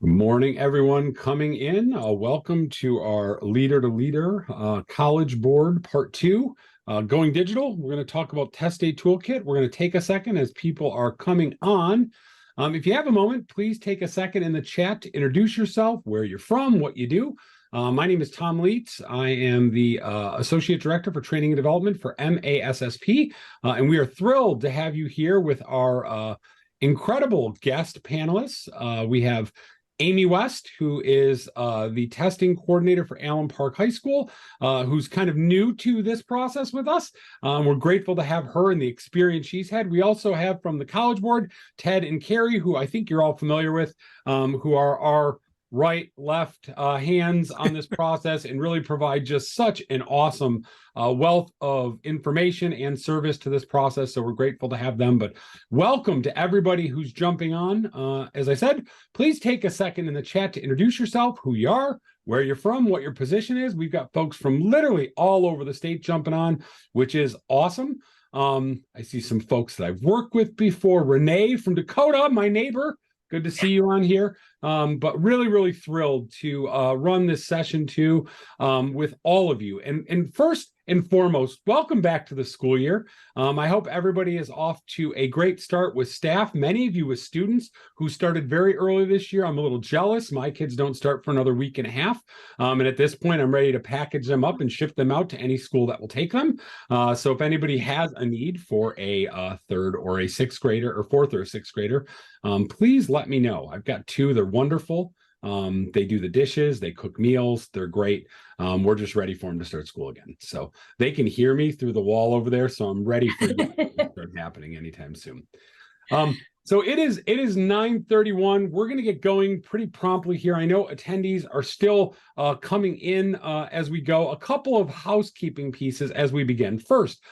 Good morning, everyone coming in. Welcome to our Leader to Leader College Board Part 2, Going Digital. We're going to talk about Test Day Toolkit. We're going to take a second as people are coming on. If you have a moment, please take a second in the chat to introduce yourself, where you're from, what you do. My name is Tom Leitz. I am the Associate Director for Training and Development for MASSP, and we are thrilled to have you here with our incredible guest panelists. We have Amy West, who is the testing coordinator for Allen Park High School, who's kind of new to this process with us. We're grateful to have her and the experience she's had. We also have from the College Board, Ted and Carrie, who I think you're all familiar with, who are our right, left hands on this process and really provide just such an awesome wealth of information and service to this process. So we're grateful to have them. But welcome to everybody who's jumping on. As I said, please take a second in the chat to introduce yourself, who you are, where you're from, what your position is. We've got folks from literally all over the state jumping on, which is awesome. I see some folks that I've worked with before. Renee from Dakota, my neighbor. Good to see you on here, but really thrilled to run this session too with all of you. And first and foremost, welcome back to the school year. I hope everybody is off to a great start with staff. Many of you with students who started very early this year. I'm a little jealous. My kids don't start for another week and a half. And at this point, I'm ready to package them up and ship them out to any school that will take them. So if anybody has a need for a third or a sixth grader or fourth or sixth grader, please let me know. I've got two. They're wonderful. They do the dishes, they cook meals, they're great. We're just ready for them to start school again. So they can hear me through the wall over there. So I'm ready for that to start happening anytime soon. So it is 9:31. We're going to get going pretty promptly here. I know attendees are still coming in as we go. A couple of housekeeping pieces as we begin. First,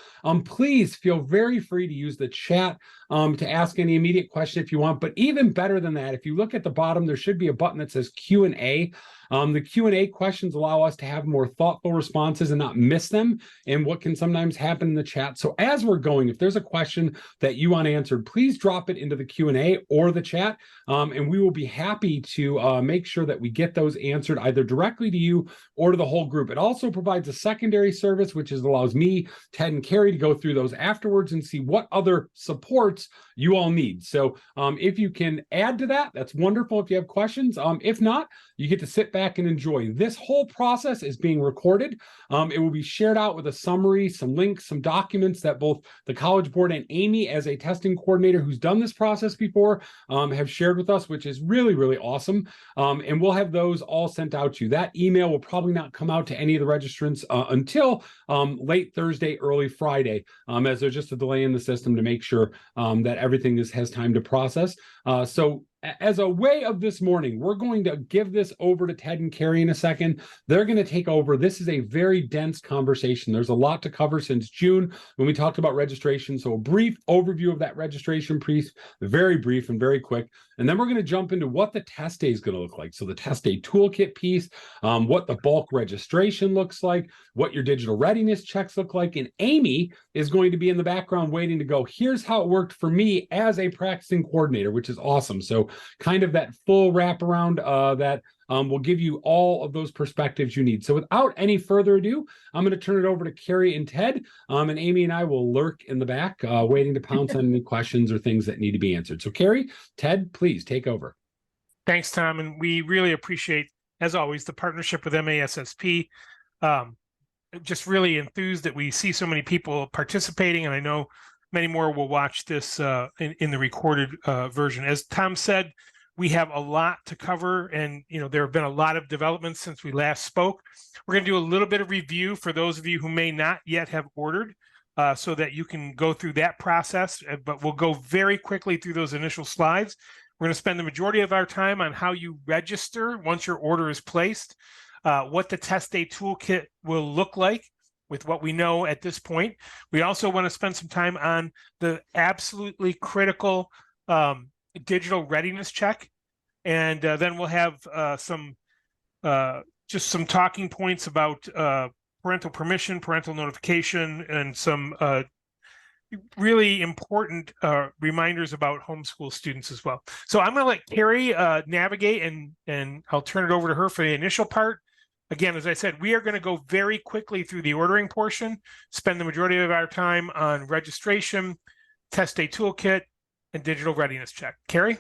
please feel very free to use the chat to ask any immediate question if you want. But even better than that, if you look at the bottom, there should be a button that says Q&A. The Q&A questions allow us to have more thoughtful responses and not miss them and what can sometimes happen in the chat. So as we're going, if there's a question that you want answered, please drop it into the Q&A or the chat, and we will be happy to make sure that we get those answered either directly to you or to the whole group. It also provides a secondary service, which allows me, Ted, and Carrie to go through those afterwards and see what other supports you all need. So if you can add to that, that's wonderful if you have questions. If not, you get to sit back and enjoy. This whole process is being recorded. It will be shared out with a summary, some links, some documents that both the College Board and Amy, as a testing coordinator who's done this process before, have shared with us, which is really awesome. And we'll have those all sent out to you. That email will probably not come out to any of the registrants until late Thursday, early Friday, as there's just a delay in the system to make sure that everything has time to process. So as a way of this morning, we're going to give this over to Ted and Carrie in a second. They're going to take over. This is a very dense conversation. There's a lot to cover since June when we talked about registration. So a brief overview of that registration piece, very brief and very quick. And then we're going to jump into what the test day is going to look like. So the Test Day Toolkit piece, what the bulk registration looks like, what your digital readiness checks look like. And Amy is going to be in the background waiting to go, here's how it worked for me as a practicing coordinator, which is awesome. So kind of that full wraparound that will give you all of those perspectives you need. So without any further ado, I'm going to turn it over to Carrie and Ted, and Amy and I will lurk in the back, waiting to pounce on any questions or things that need to be answered. So Carrie, Ted, please take over. Thanks, Tom, and we really appreciate, as always, the partnership with MASSP. Just really enthused that we see so many people participating, and I know many more will watch this in the recorded version. As Tom said, we have a lot to cover, and there have been a lot of developments since we last spoke. We're going to do a little bit of review for those of you who may not yet have ordered, so that you can go through that process, but we'll go very quickly through those initial slides. We're going to spend the majority of our time on how you register once your order is placed, what the Test Day Toolkit will look like with what we know at this point. We also want to spend some time on the absolutely critical digital readiness check And then we'll have just some talking points about parental permission, parental notification, and some really important reminders about homeschool students as well. So I'm going to let Carrie navigate, and I'll turn it over to her for the initial part. Again, as I said, we are going to go very quickly through the ordering portion, spend the majority of our time on registration, Test Day Toolkit, and digital readiness check. Carrie?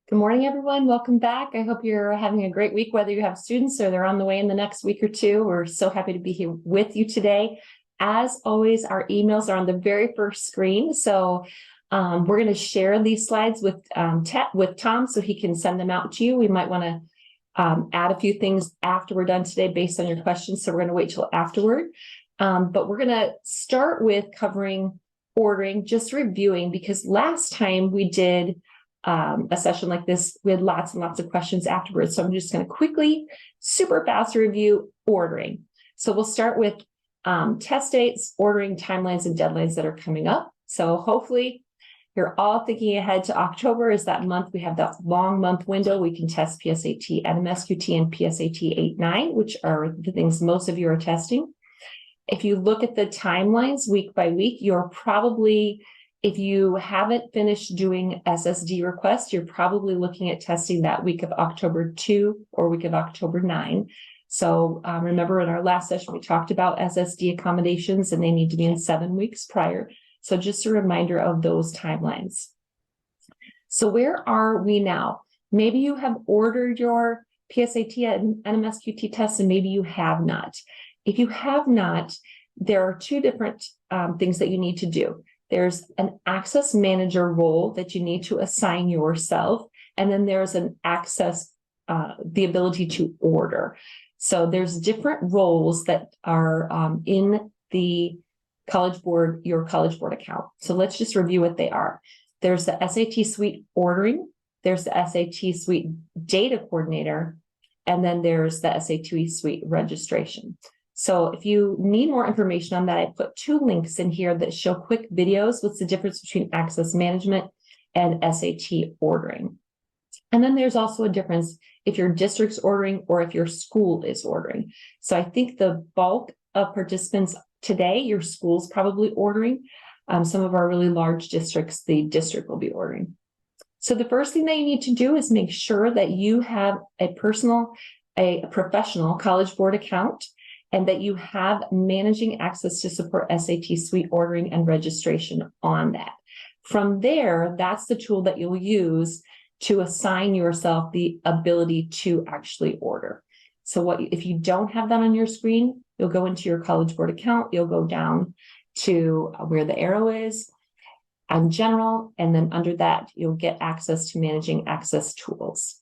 Good morning, everyone. Welcome back. I hope you're having a great week, whether you have students or they're on the way in the next week or two. We're so happy to be here with you today. As always, our emails are on the very first screen. So we're going to share these slides with Tom so he can send them out to you. We might want to add a few things after we're done today based on your questions. So we're going to wait till afterward. But we're going to start with covering ordering, just reviewing, because last time we did a session like this, we had lots and lots of questions afterwards. So I'm just going to quickly, super fast review ordering. So we'll start with test dates, ordering timelines, and deadlines that are coming up. So hopefully you're all thinking ahead to October is that month. We have that long month window. We can test PSAT, NMSQT, and PSAT 8-9, which are the things most of you are testing. If you look at the timelines week by week, you're probably, if you haven't finished doing SSD requests, you're probably looking at testing that week of October 2 or week of October 9. So remember in our last session, we talked about SSD accommodations and they need to be in 7 weeks prior. So just a reminder of those timelines. So where are we now? Maybe you have ordered your PSAT and NMSQT tests and maybe you have not. If you have not, there are two different things that you need to do. There's an access manager role that you need to assign yourself. And then there's an access, the ability to order. So there's different roles that are in the College Board, your College Board account. So let's just review what they are. There's the SAT Suite ordering, there's the SAT Suite data coordinator, and then there's the SAT Suite registration. So if you need more information on that, I put 2 links in here that show quick videos. What's the difference between access management and SAT ordering? And then there's also a difference if your district's ordering or if your school is ordering. So I think the bulk of participants today, your school's probably ordering. Some of our really large districts, the district will be ordering. So the first thing that you need to do is make sure that you have a professional College Board account and that you have managing access to support SAT Suite ordering and registration on that. From there, that's the tool that you'll use to assign yourself the ability to actually order. So if you don't have that on your screen, you'll go into your College Board account, you'll go down to where the arrow is on general, and then under that, you'll get access to managing access tools.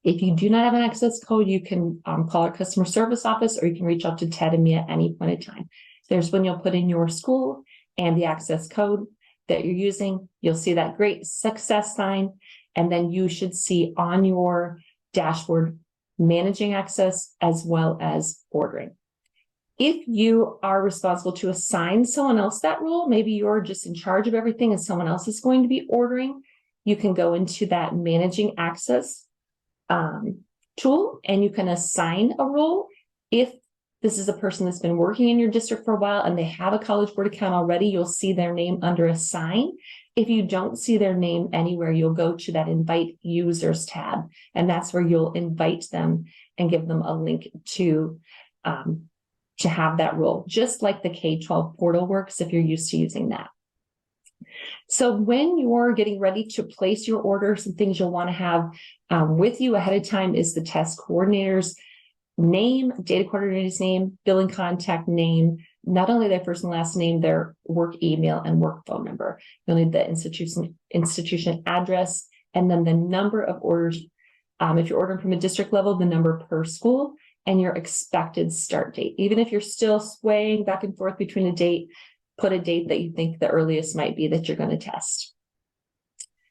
If you do not have an access code, you can call our customer service office or you can reach out to Ted and me at any point in time. There's when you'll put in your school and the access code that you're using. You'll see that great success sign, and then you should see on your dashboard managing access as well as ordering. If you are responsible to assign someone else that role, maybe you're just in charge of everything and someone else is going to be ordering, you can go into that managing access tool and you can assign a role. If this is a person that's been working in your district for a while and they have a College Board account already, you'll see their name under assign. If you don't see their name anywhere, you'll go to that invite users tab, and that's where you'll invite them and give them a link to have that role, just like the K-12 portal works if you're used to using that. So when you're getting ready to place your order, some things you'll want to have with you ahead of time is the test coordinator's name, data coordinator's name, billing contact name, not only their first and last name, their work email and work phone number. You'll need the institution address, and then the number of orders. If you're ordering from a district level, the number per school, and your expected start date. Even if you're still swaying back and forth between a date, put a date that you think the earliest might be that you're going to test.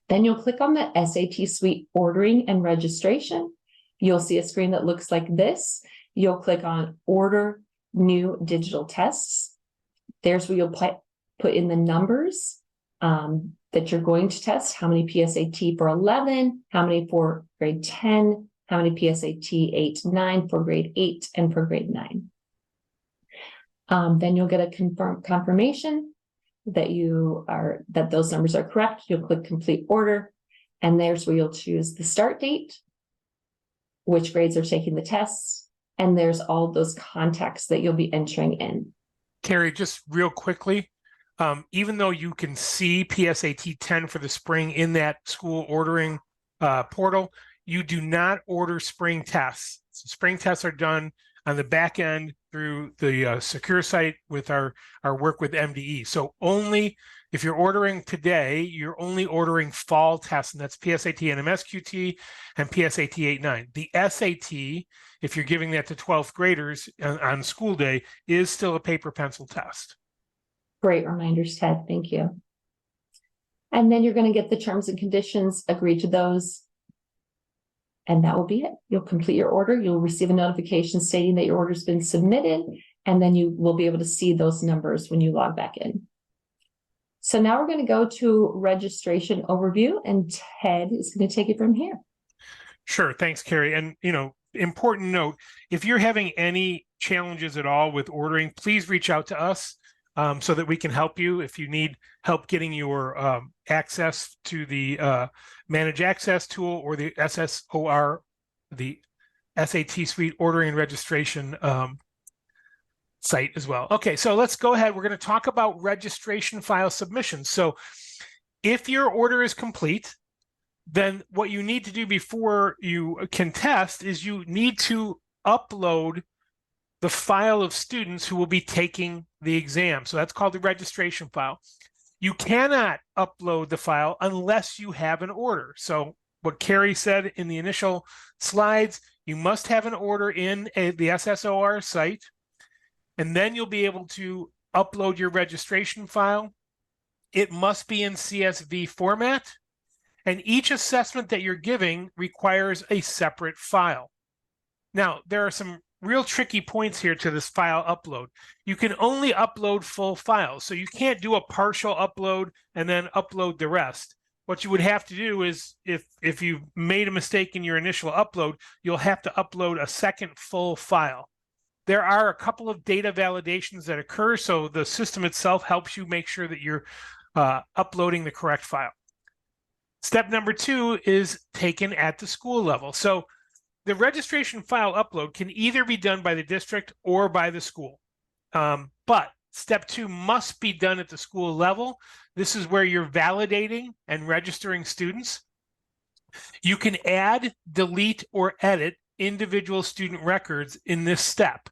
Then you'll click on the SAT Suite ordering and registration. You'll see a screen that looks like this. You'll click on order new digital tests. There's where you'll put in the numbers that that you're going to test, how many PSAT for 11, how many for grade 10, how many PSAT 8, 9 for grade 8 and for grade 9. Then you'll get a confirmation that those numbers are correct. You'll click complete order, and there's where you'll choose the start date, which grades are taking the tests, and there's all those contacts that you'll be entering in. Carrie, just real quickly, even though you can see PSAT 10 for the spring in that school ordering portal, you do not order spring tests. So spring tests are done on the back end through the secure site with our work with MDE. So only if you're ordering today, you're only ordering fall tests, and that's PSAT and MSQT and PSAT 8-9. The SAT, if you're giving that to 12th graders on school day, is still a paper pencil test. Great reminders, Ted. Thank you. And then you're going to get the terms and conditions, agree to those. And that will be it. You'll complete your order. You'll receive a notification stating that your order's been submitted, and then you will be able to see those numbers when you log back in. So now we're going to go to registration overview, and Ted is going to take it from here. Sure. Thanks, Carrie. And, important note, if you're having any challenges at all with ordering, please reach out to us so that we can help you. If you need help getting your access to the Manage Access tool or the SSOR, the SAT Suite ordering and registration site as well. Okay, so let's go ahead. We're going to talk about registration file submissions. So if your order is complete, then what you need to do before you can test is you need to upload the file of students who will be taking the exam. So that's called the registration file. You cannot upload the file unless you have an order. So what Carrie said in the initial slides, you must have an order in the SSOR site, and then you'll be able to upload your registration file. It must be in CSV format, and each assessment that you're giving requires a separate file. Now, there are some real tricky points here to this file upload. You can only upload full files, so you can't do a partial upload and then upload the rest. What you would have to do is, if you made a mistake in your initial upload, you'll have to upload a second full file. There are a couple of data validations that occur, so the system itself helps you make sure that you're uploading the correct file. Step number 2 is taken at the school level. So the registration file upload can either be done by the district or by the school. But step 2 must be done at the school level. This is where you're validating and registering students. You can add, delete, or edit individual student records in this step.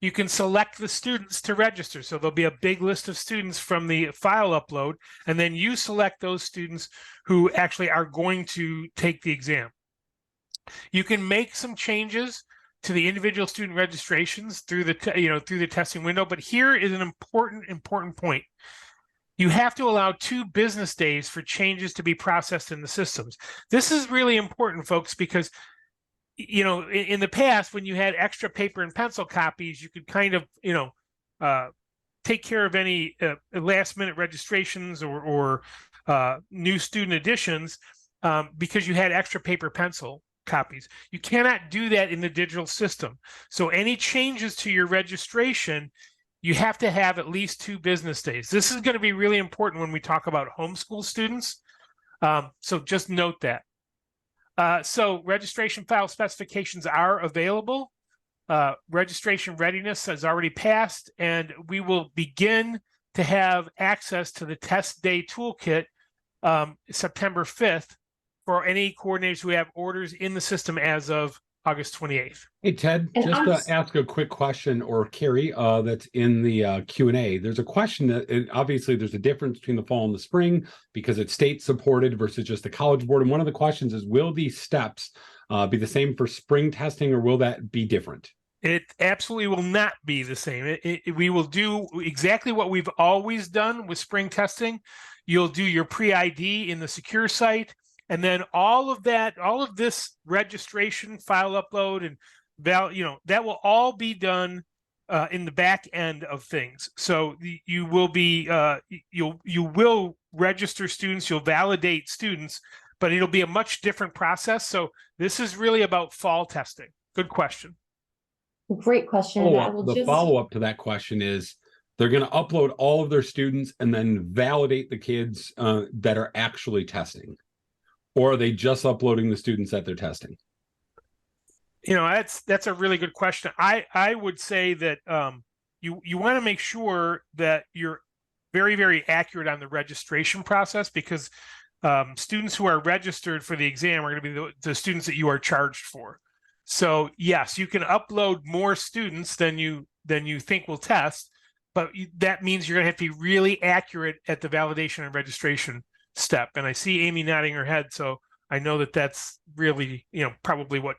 You can select the students to register. So there'll be a big list of students from the file upload, and then you select those students who actually are going to take the exam. You can make some changes to the individual student registrations through the through the testing window, but here is an important point. You have to allow 2 business days for changes to be processed in the systems. This is really important, folks, because in the past, when you had extra paper and pencil copies, you could kind of take care of any last minute registrations or new student additions because you had extra paper pencil copies. You cannot do that in the digital system. So any changes to your registration, you have to have at least 2 business days. This is going to be really important when we talk about homeschool students. So just note that. So registration file specifications are available. Registration readiness has already passed, and we will begin to have access to the Test Day Toolkit September 5th for any coordinators who have orders in the system as of August 28th. Hey, Ted, just to ask a quick question, or Carrie, that's in the Q&A. There's a question that obviously there's a difference between the fall and the spring because it's state supported versus just the College Board. And one of the questions is, will these steps be the same for spring testing, or will that be different? It absolutely will not be the same. We will do exactly what we've always done with spring testing. You'll do your pre-ID in the secure site. And then all of this registration, file upload, and that will all be done in the back end of things. So you will be you will register students, you'll validate students, but it'll be a much different process. So this is really about fall testing. Good question. Great question. I will The just follow-up to that question is they're going to upload all of their students and then validate the kids that are actually testing, or are they just uploading the students that they're testing? That's a really good question. I would say that you want to make sure that you're very, very accurate on the registration process, because students who are registered for the exam are going to be the students that you are charged for. So yes, you can upload more students than you think will test, but that means you're going to have to be really accurate at the validation and registration step. And I see Amy nodding her head, so I know that that's really, probably what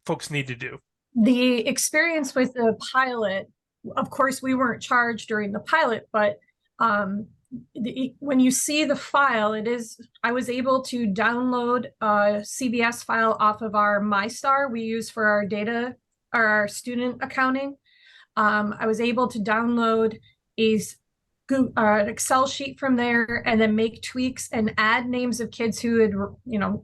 folks need to do. The experience with the pilot, of course, we weren't charged during the pilot, but when you see the file, I was able to download a CVS file off of our MyStar we use for our data or our student accounting. I was able to download an Excel sheet from there and then make tweaks and add names of kids who had,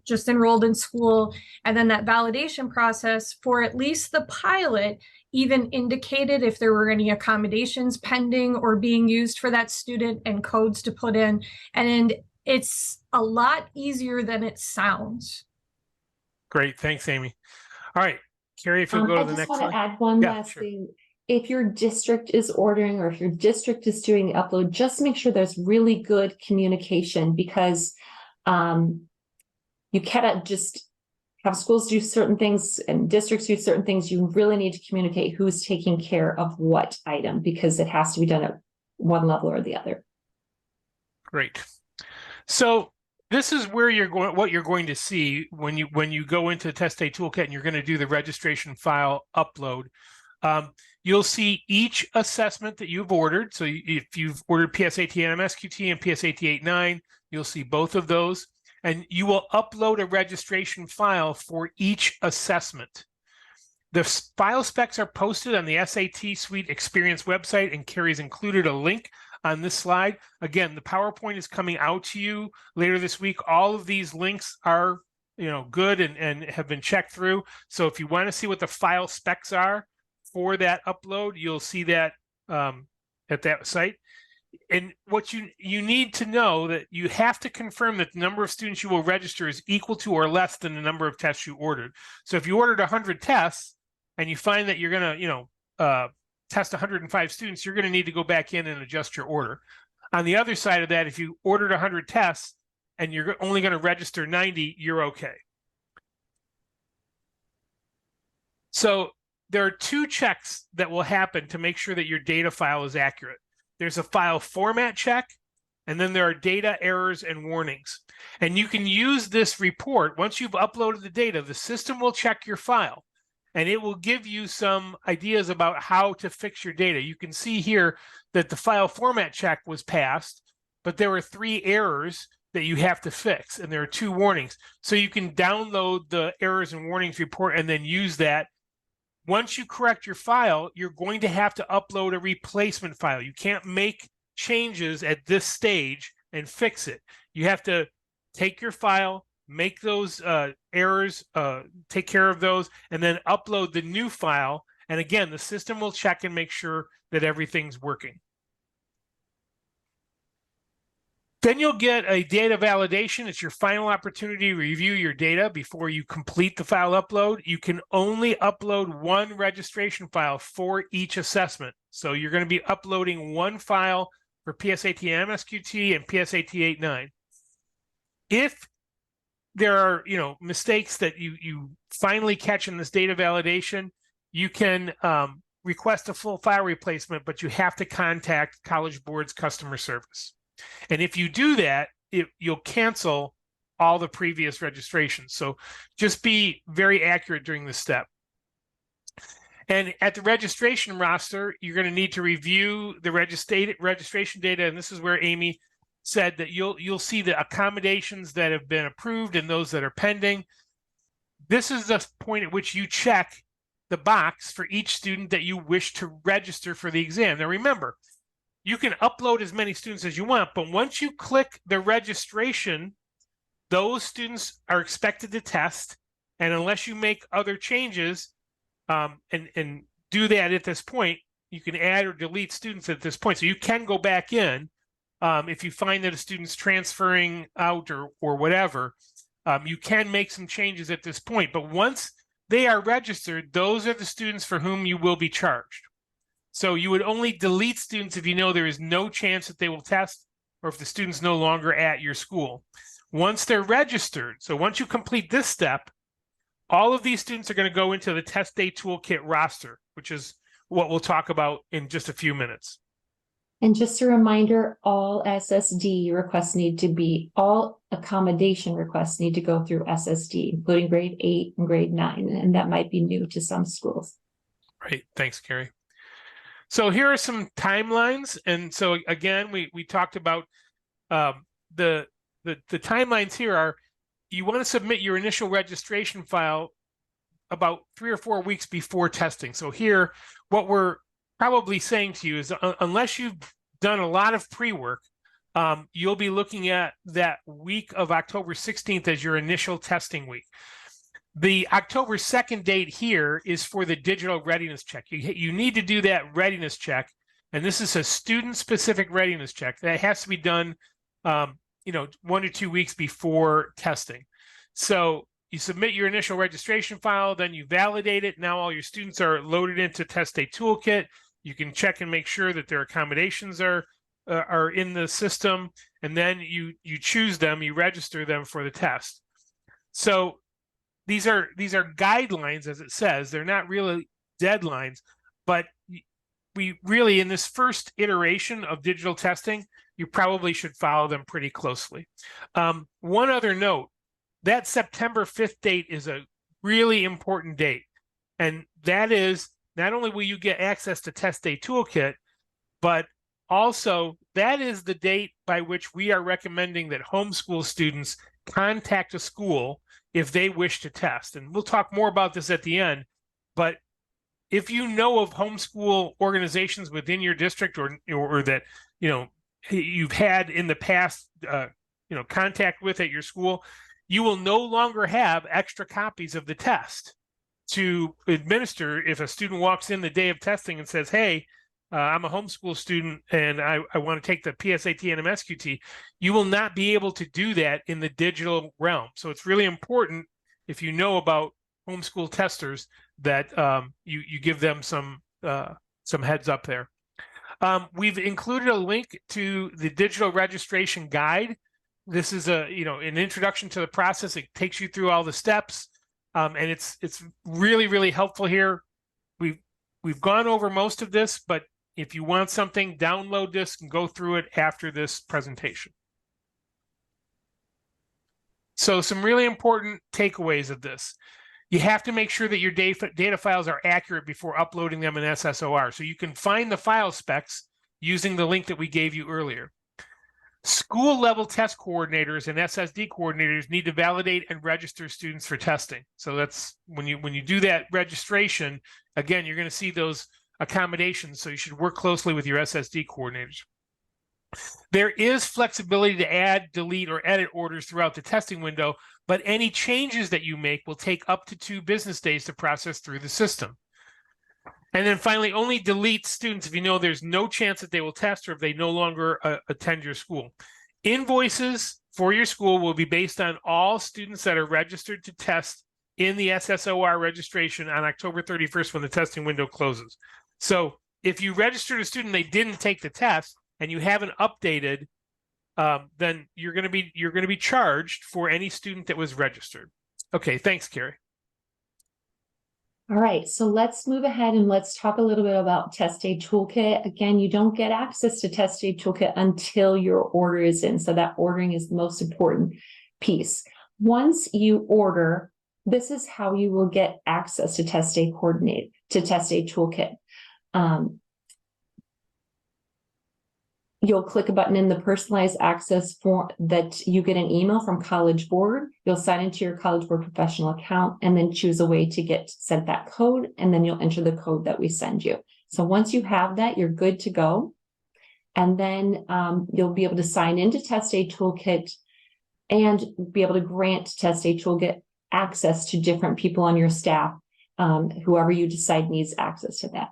just enrolled in school. And then that validation process for at least the pilot even indicated if there were any accommodations pending or being used for that student and codes to put in. And it's a lot easier than it sounds. Great. Thanks, Amy. All right, Carrie, if you'll go to the next slide. I just want to add one last thing. If your district is ordering or if your district is doing the upload, just make sure there's really good communication, because you cannot just have schools do certain things and districts do certain things. You really need to communicate who's taking care of what item, because it has to be done at one level or the other. Great. So this is where what you're going to see when you go into TestA Toolkit and you're going to do the registration file upload. You'll see each assessment that you've ordered. So if you've ordered PSAT and MSQT and PSAT 8-9, you'll see both of those. And you will upload a registration file for each assessment. The file specs are posted on the SAT Suite Experience website, and Carrie's included a link on this slide. Again, the PowerPoint is coming out to you later this week. All of these links are good and have been checked through. So if you want to see what the file specs are for that upload, you'll see that at that site. And what you need to know that you have to confirm that the number of students you will register is equal to or less than the number of tests you ordered. So if you ordered 100 tests and you find that you're going to, test 105 students, you're going to need to go back in and adjust your order. On the other side of that, if you ordered 100 tests and you're only going to register 90, you're okay. So there are two checks that will happen to make sure that your data file is accurate. There's a file format check, and then there are data errors and warnings. And you can use this report. Once you've uploaded the data, the system will check your file, and it will give you some ideas about how to fix your data. You can see here that the file format check was passed, but there were 3 errors that you have to fix, and there are 2 warnings. So you can download the errors and warnings report and then use that. Once you correct your file, you're going to have to upload a replacement file. You can't make changes at this stage and fix it. You have to take your file, make those errors, take care of those, and then upload the new file. And again, the system will check and make sure that everything's working. Then you'll get a data validation. It's your final opportunity to review your data before you complete the file upload. You can only upload 1 registration file for each assessment. So you're going to be uploading 1 file for PSAT MSQT and PSAT 8-9. If there are mistakes that you finally catch in this data validation, you can request a full file replacement, but you have to contact College Board's customer service. And if you do that, you'll cancel all the previous registrations. So just be very accurate during this step. And at the registration roster, you're going to need to review the registration data. And this is where Amy said that you'll see the accommodations that have been approved and those that are pending. This is the point at which you check the box for each student that you wish to register for the exam. Now remember, you can upload as many students as you want, but once you click the registration, those students are expected to test. And unless you make other changes and do that at this point, you can add or delete students at this point. So you can go back in if you find that a student's transferring out or whatever. You can make some changes at this point. But once they are registered, those are the students for whom you will be charged. So you would only delete students if you know there is no chance that they will test or if the student's no longer at your school. Once they're registered, so once you complete this step, all of these students are going to go into the Test Day Toolkit roster, which is what we'll talk about in just a few minutes. And just a reminder, all SSD requests need to be, all accommodation requests need to go through SSD, including grade 8 and grade 9, and that might be new to some schools. Right. Thanks, Carrie. So here are some timelines. And so again, we talked about the timelines here are, you want to submit your initial registration file about 3 or 4 weeks before testing. So here, what we're probably saying to you is unless you've done a lot of pre-work, you'll be looking at that week of October 16th as your initial testing week. The October 2nd date here is for the digital readiness check. You need to do that readiness check, and this is a student-specific readiness check that has to be done 1 to 2 weeks before testing. So you submit your initial registration file, then you validate it. Now all your students are loaded into TestA Toolkit. You can check and make sure that their accommodations are in the system, and then you choose them, you register them for the test. So these are guidelines, as it says. They're not really deadlines, but we really, in this first iteration of digital testing, you probably should follow them pretty closely. One other note, that September 5th date is a really important date. And that is, not only will you get access to TestA Toolkit, but also that is the date by which we are recommending that homeschool students contact a school if they wish to test. And we'll talk more about this at the end, but if you know of homeschool organizations within your district or that, you've had in the past, contact with at your school, you will no longer have extra copies of the test to administer if a student walks in the day of testing and says, hey, I'm a homeschool student and I want to take the PSAT and MSQT. You will not be able to do that in the digital realm. So it's really important, if you know about homeschool testers, that you give them some heads up there. We've included a link to the digital registration guide. This is an introduction to the process. It takes you through all the steps, and it's really, really helpful here. We've gone over most of this, but if you want something, download this and go through it after this presentation. So some really important takeaways of this. You have to make sure that your data files are accurate before uploading them in SSOR. So you can find the file specs using the link that we gave you earlier. School level test coordinators and SSD coordinators need to validate and register students for testing. So that's when you do that registration, again, you're going to see those accommodations. So you should work closely with your SSD coordinators. There is flexibility to add, delete, or edit orders throughout the testing window, but any changes that you make will take up to 2 business days to process through the system. And then finally, only delete students if you know there's no chance that they will test or if they no longer attend your school. Invoices for your school will be based on all students that are registered to test in the SSOR registration on October 31st when the testing window closes. So if you registered a student, they didn't take the test, and you haven't updated, then you're going to be charged for any student that was registered. Okay, thanks, Carrie. All right, so let's move ahead and let's talk a little bit about TestA Toolkit. Again, you don't get access to TestA Toolkit until your order is in. So that ordering is the most important piece. Once you order, this is how you will get access to TestA Toolkit. You'll click a button in the personalized access form that you get an email from College Board. You'll sign into your College Board professional account and then choose a way to get sent that code, and then you'll enter the code that we send you. So once you have that, you're good to go. And then you'll be able to sign into TestA Toolkit and be able to grant TestA Toolkit access to different people on your staff, whoever you decide needs access to that.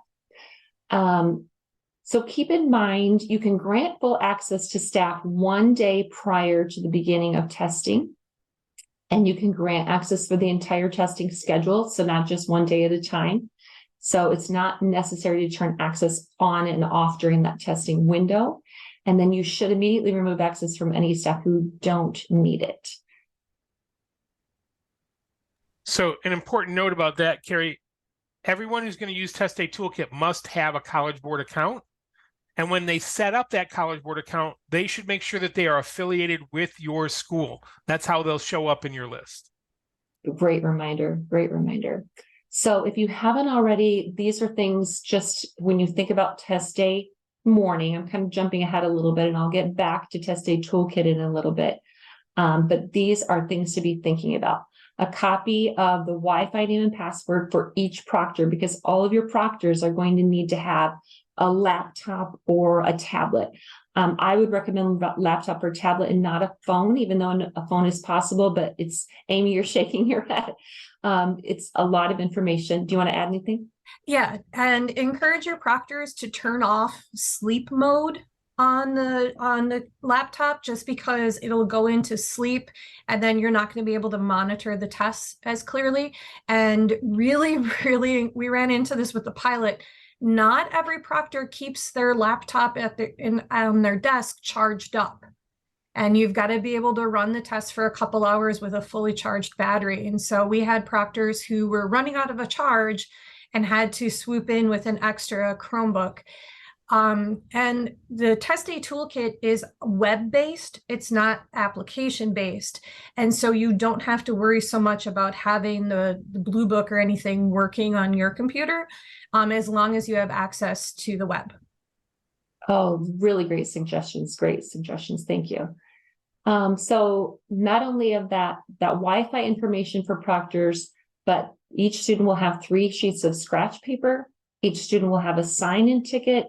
So keep in mind, you can grant full access to staff 1 day prior to the beginning of testing. And you can grant access for the entire testing schedule, so not just 1 day at a time. So it's not necessary to turn access on and off during that testing window. And then you should immediately remove access from any staff who don't need it. So an important note about that, Carrie, everyone who's going to use TestA Toolkit must have a College Board account. And when they set up that College Board account, they should make sure that they are affiliated with your school. That's how they'll show up in your list. Great reminder, great reminder. So if you haven't already, these are things just when you think about test day morning, I'm kind of jumping ahead a little bit and I'll get back to TestA Toolkit in a little bit. But these are things to be thinking about. A copy of the Wi-Fi name and password for each proctor, because all of your proctors are going to need to have a laptop or a tablet. I would recommend laptop or tablet and not a phone, even though a phone is possible, but it's, Amy, you're shaking your head. It's a lot of information. Do you want to add anything? Yeah, and encourage your proctors to turn off sleep mode on the laptop, just because it'll go into sleep and then you're not going to be able to monitor the tests as clearly. And really, we ran into this with the pilot. Not every proctor keeps their laptop on their desk charged up. And you've got to be able to run the test for a couple hours with a fully charged battery. And so we had proctors who were running out of a charge and had to swoop in with an extra Chromebook. And the TestA Toolkit is web-based, it's not application-based. And so you don't have to worry so much about having the Blue Book or anything working on your computer, as long as you have access to the web. Oh, really great suggestions. Great suggestions. Thank you. So not only of that Wi-Fi information for proctors, but each student will have 3 sheets of scratch paper. Each student will have a sign-in ticket.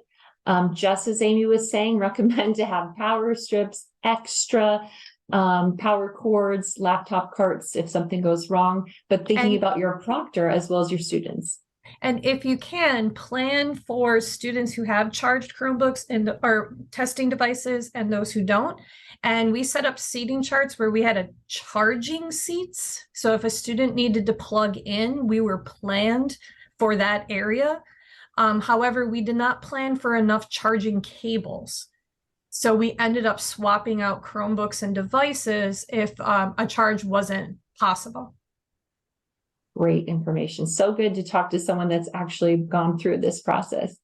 Just as Amy was saying, recommend to have power strips, extra power cords, laptop carts if something goes wrong, but thinking about your proctor as well as your students. And if you can, plan for students who have charged Chromebooks or testing devices and those who don't. And we set up seating charts where we had a charging seats. So if a student needed to plug in, we were planned for that area. However, we did not plan for enough charging cables. So we ended up swapping out Chromebooks and devices if a charge wasn't possible. Great information. So good to talk to someone that's actually gone through this process.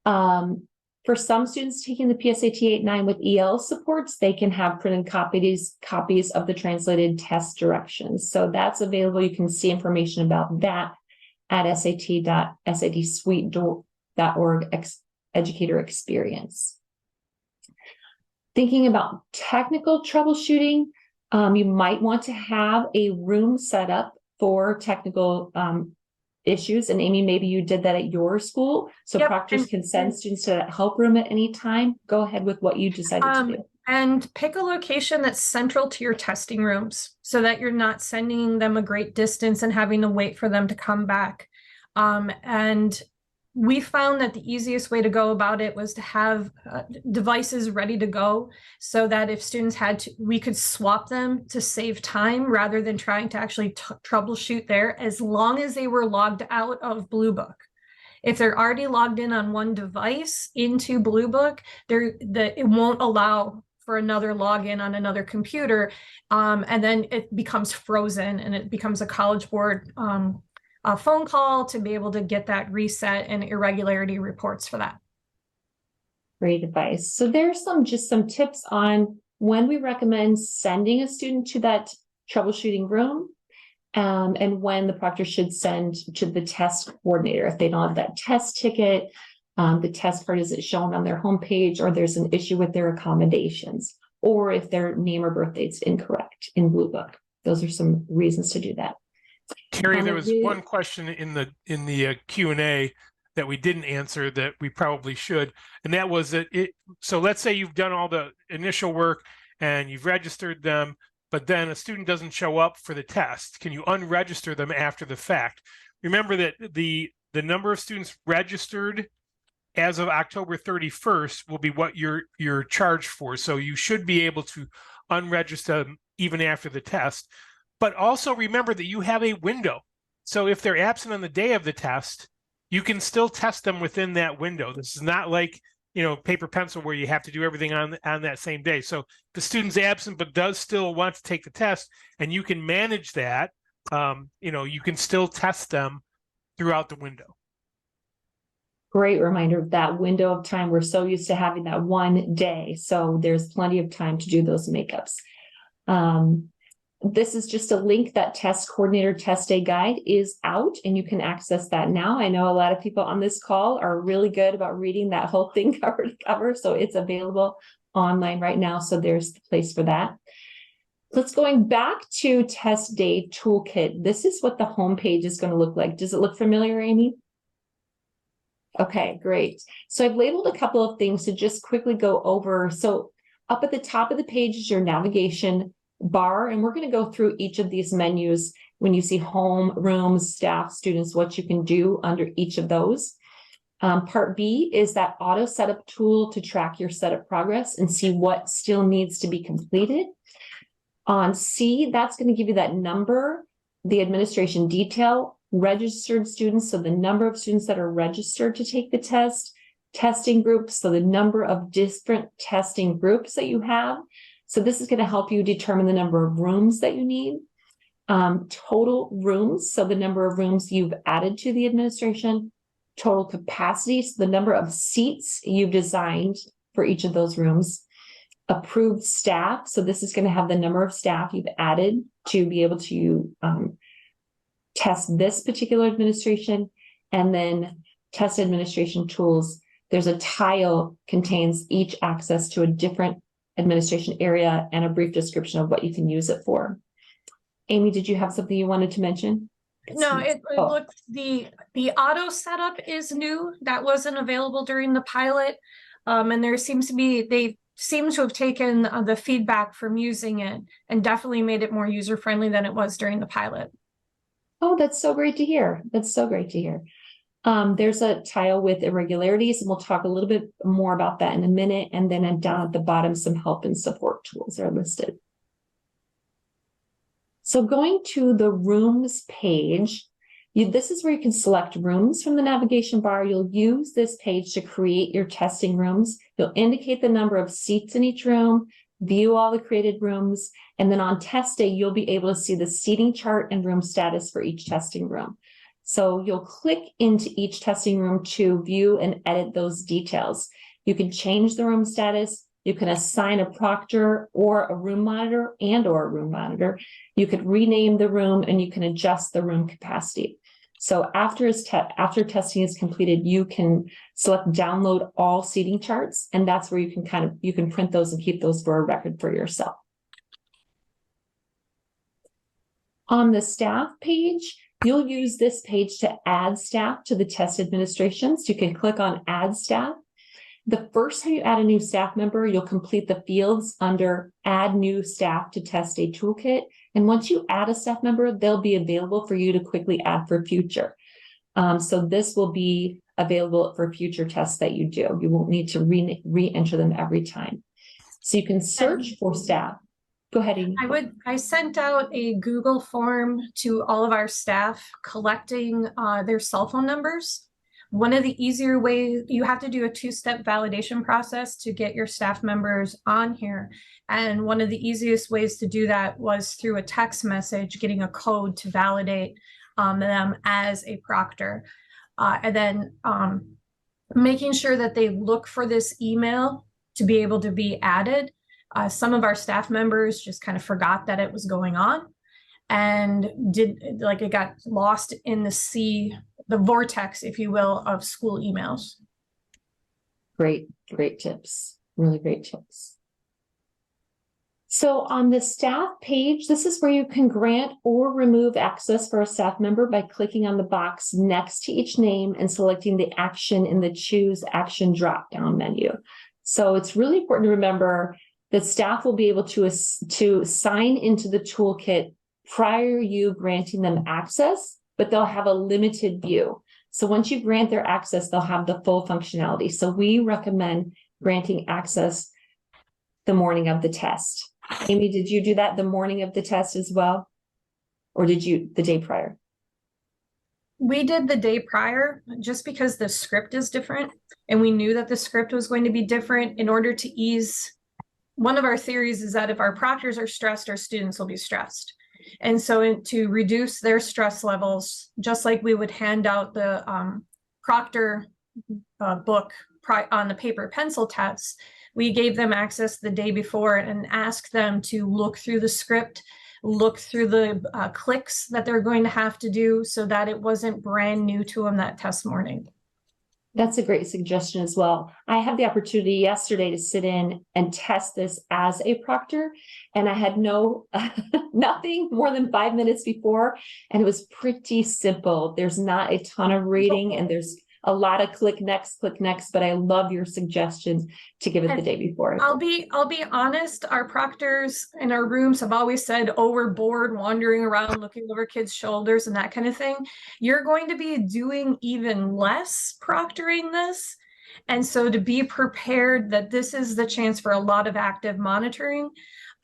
For some students taking the PSAT 8-9 with EL supports, they can have printed copies of the translated test directions. So that's available. You can see information about that at sat.satsuite.org educator experience. Thinking about technical troubleshooting, you might want to have a room set up for technical issues. And Amy, maybe you did that at your school. So yep. Proctors can send students to that help room at any time. Go ahead with what you decided to do. And pick a location that's central to your testing rooms so that you're not sending them a great distance and having to wait for them to come back. And we found that the easiest way to go about it was to have devices ready to go so that if students had to, we could swap them to save time rather than trying to actually troubleshoot there, as long as they were logged out of Blue Book. If they're already logged in on one device into Blue Book, it won't allow for another login on another computer, and then it becomes frozen and it becomes a College Board a phone call to be able to get that reset and irregularity reports for that. Great advice. So there's just some tips on when we recommend sending a student to that troubleshooting room, and when the proctor should send to the test coordinator if they don't have that test ticket, the test card isn't shown on their homepage, or there's an issue with their accommodations, or if their name or birth date's incorrect in Blue Book. Those are some reasons to do that. Carrie, there was one question in the Q&A that we didn't answer that we probably should. And that was that so let's say you've done all the initial work and you've registered them, but then a student doesn't show up for the test. Can you unregister them after the fact? Remember that the number of students registered as of October 31st will be what you're charged for. So you should be able to unregister them even after the test. But also remember that you have a window. So if they're absent on the day of the test, you can still test them within that window. This is not like, paper pencil where you have to do everything on that same day. So the student's absent but does still want to take the test, and you can manage that. You can still test them throughout the window. Great reminder of that window of time. We're so used to having that one day. So there's plenty of time to do those makeups. This is just a link. That test coordinator test day guide is out and you can access that now. I know a lot of people on this call are really good about reading that whole thing cover to cover. So it's available online right now. So there's the place for that. Let's going back to Test Day Toolkit. This is what the homepage is going to look like. Does it look familiar, Amy? Okay, great. So I've labeled a couple of things to just quickly go over. So up at the top of the page is your navigation bar, and we're going to go through each of these menus. When you see home, rooms, staff, students, what you can do under each of those. Part B is that auto setup tool to track your setup progress and see what still needs to be completed. On C, that's going to give you that number, the administration detail, registered students, so the number of students that are registered to take the test, testing groups, so the number of different testing groups that you have. So this is going to help you determine the number of rooms that you need. Total rooms, so the number of rooms you've added to the administration. Total capacity, so the number of seats you've designed for each of those rooms. Approved staff, so this is going to have the number of staff you've added to be able to test this particular administration. And then test administration tools. There's a tile contains each access to a different administration area and a brief description of what you can use it for. Amy, did you have something you wanted to mention? No, it looks, the auto setup is new. That wasn't available during the pilot. And there seems to be, they seem to have taken the feedback from using it and definitely made it more user-friendly than it was during the pilot. Oh, that's so great to hear. That's so great to hear. There's a tile with irregularities, and we'll talk a little bit more about that in a minute. And then down at the bottom, some help and support tools are listed. So going to the rooms page, this is where you can select rooms from the navigation bar. You'll use this page to create your testing rooms. You'll indicate the number of seats in each room, view all the created rooms, and then on test day, you'll be able to see the seating chart and room status for each testing room. So you'll click into each testing room to view and edit those details. You can change the room status. You can assign a proctor or a room monitor or a room monitor. You could rename the room and you can adjust the room capacity. So after testing is completed, you can select download all seating charts, and that's where you can print those and keep those for a record for yourself. On the staff page, you'll use this page to add staff to the test administration. So you can click on add staff. The first time you add a new staff member, you'll complete the fields under add new staff to TestA Toolkit. And once you add a staff member, they'll be available for you to quickly add for future. So this will be available for future tests that you do. You won't need to re-enter them every time. So you can search for staff. Go ahead, Amy. I sent out a Google form to all of our staff collecting their cell phone numbers. One of the easier ways, you have to do a two-step validation process to get your staff members on here. And one of the easiest ways to do that was through a text message, getting a code to validate them as a proctor. And then making sure that they look for this email to be able to be added. Some of our staff members just kind of forgot that it was going on and it got lost in the vortex, if you will, of school emails. Great tips. Really great tips. So on the staff page, this is where you can grant or remove access for a staff member by clicking on the box next to each name and selecting the action in the Choose Action drop-down menu. So it's really important to remember that staff will be able to sign into the toolkit prior to you granting them access, but they'll have a limited view. So once you grant their access, they'll have the full functionality. So we recommend granting access the morning of the test. Amy, did you do that the morning of the test as well? Or did you the day prior? We did the day prior just because the script is different. And we knew that the script was going to be different in order to ease. One of our theories is that if our proctors are stressed, our students will be stressed. And so to reduce their stress levels, just like we would hand out the proctor book on the paper pencil tests, we gave them access the day before and asked them to look through the script, look through the clicks that they're going to have to do so that it wasn't brand new to them that test morning. That's a great suggestion as well. I had the opportunity yesterday to sit in and test this as a proctor, and I had nothing more than 5 minutes before, and it was pretty simple. There's not a ton of reading, and there's a lot of click next, but I love your suggestions to give it the day before. I'll be honest, our proctors in our rooms have always said, oh, we're bored wandering around looking over kids' shoulders and that kind of thing. You're going to be doing even less proctoring this. And so to be prepared that this is the chance for a lot of active monitoring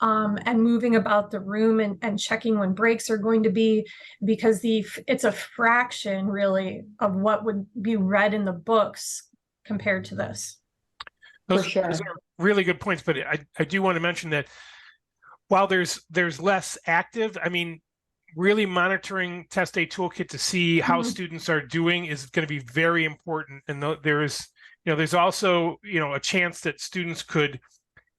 and moving about the room and checking when breaks are going to be, because it's a fraction really of what would be read in the books compared to this. Those are really good points, but I do want to mention that while there's less active, I mean, really monitoring TestA Toolkit to see how students are doing is going to be very important. And there's also, a chance that students could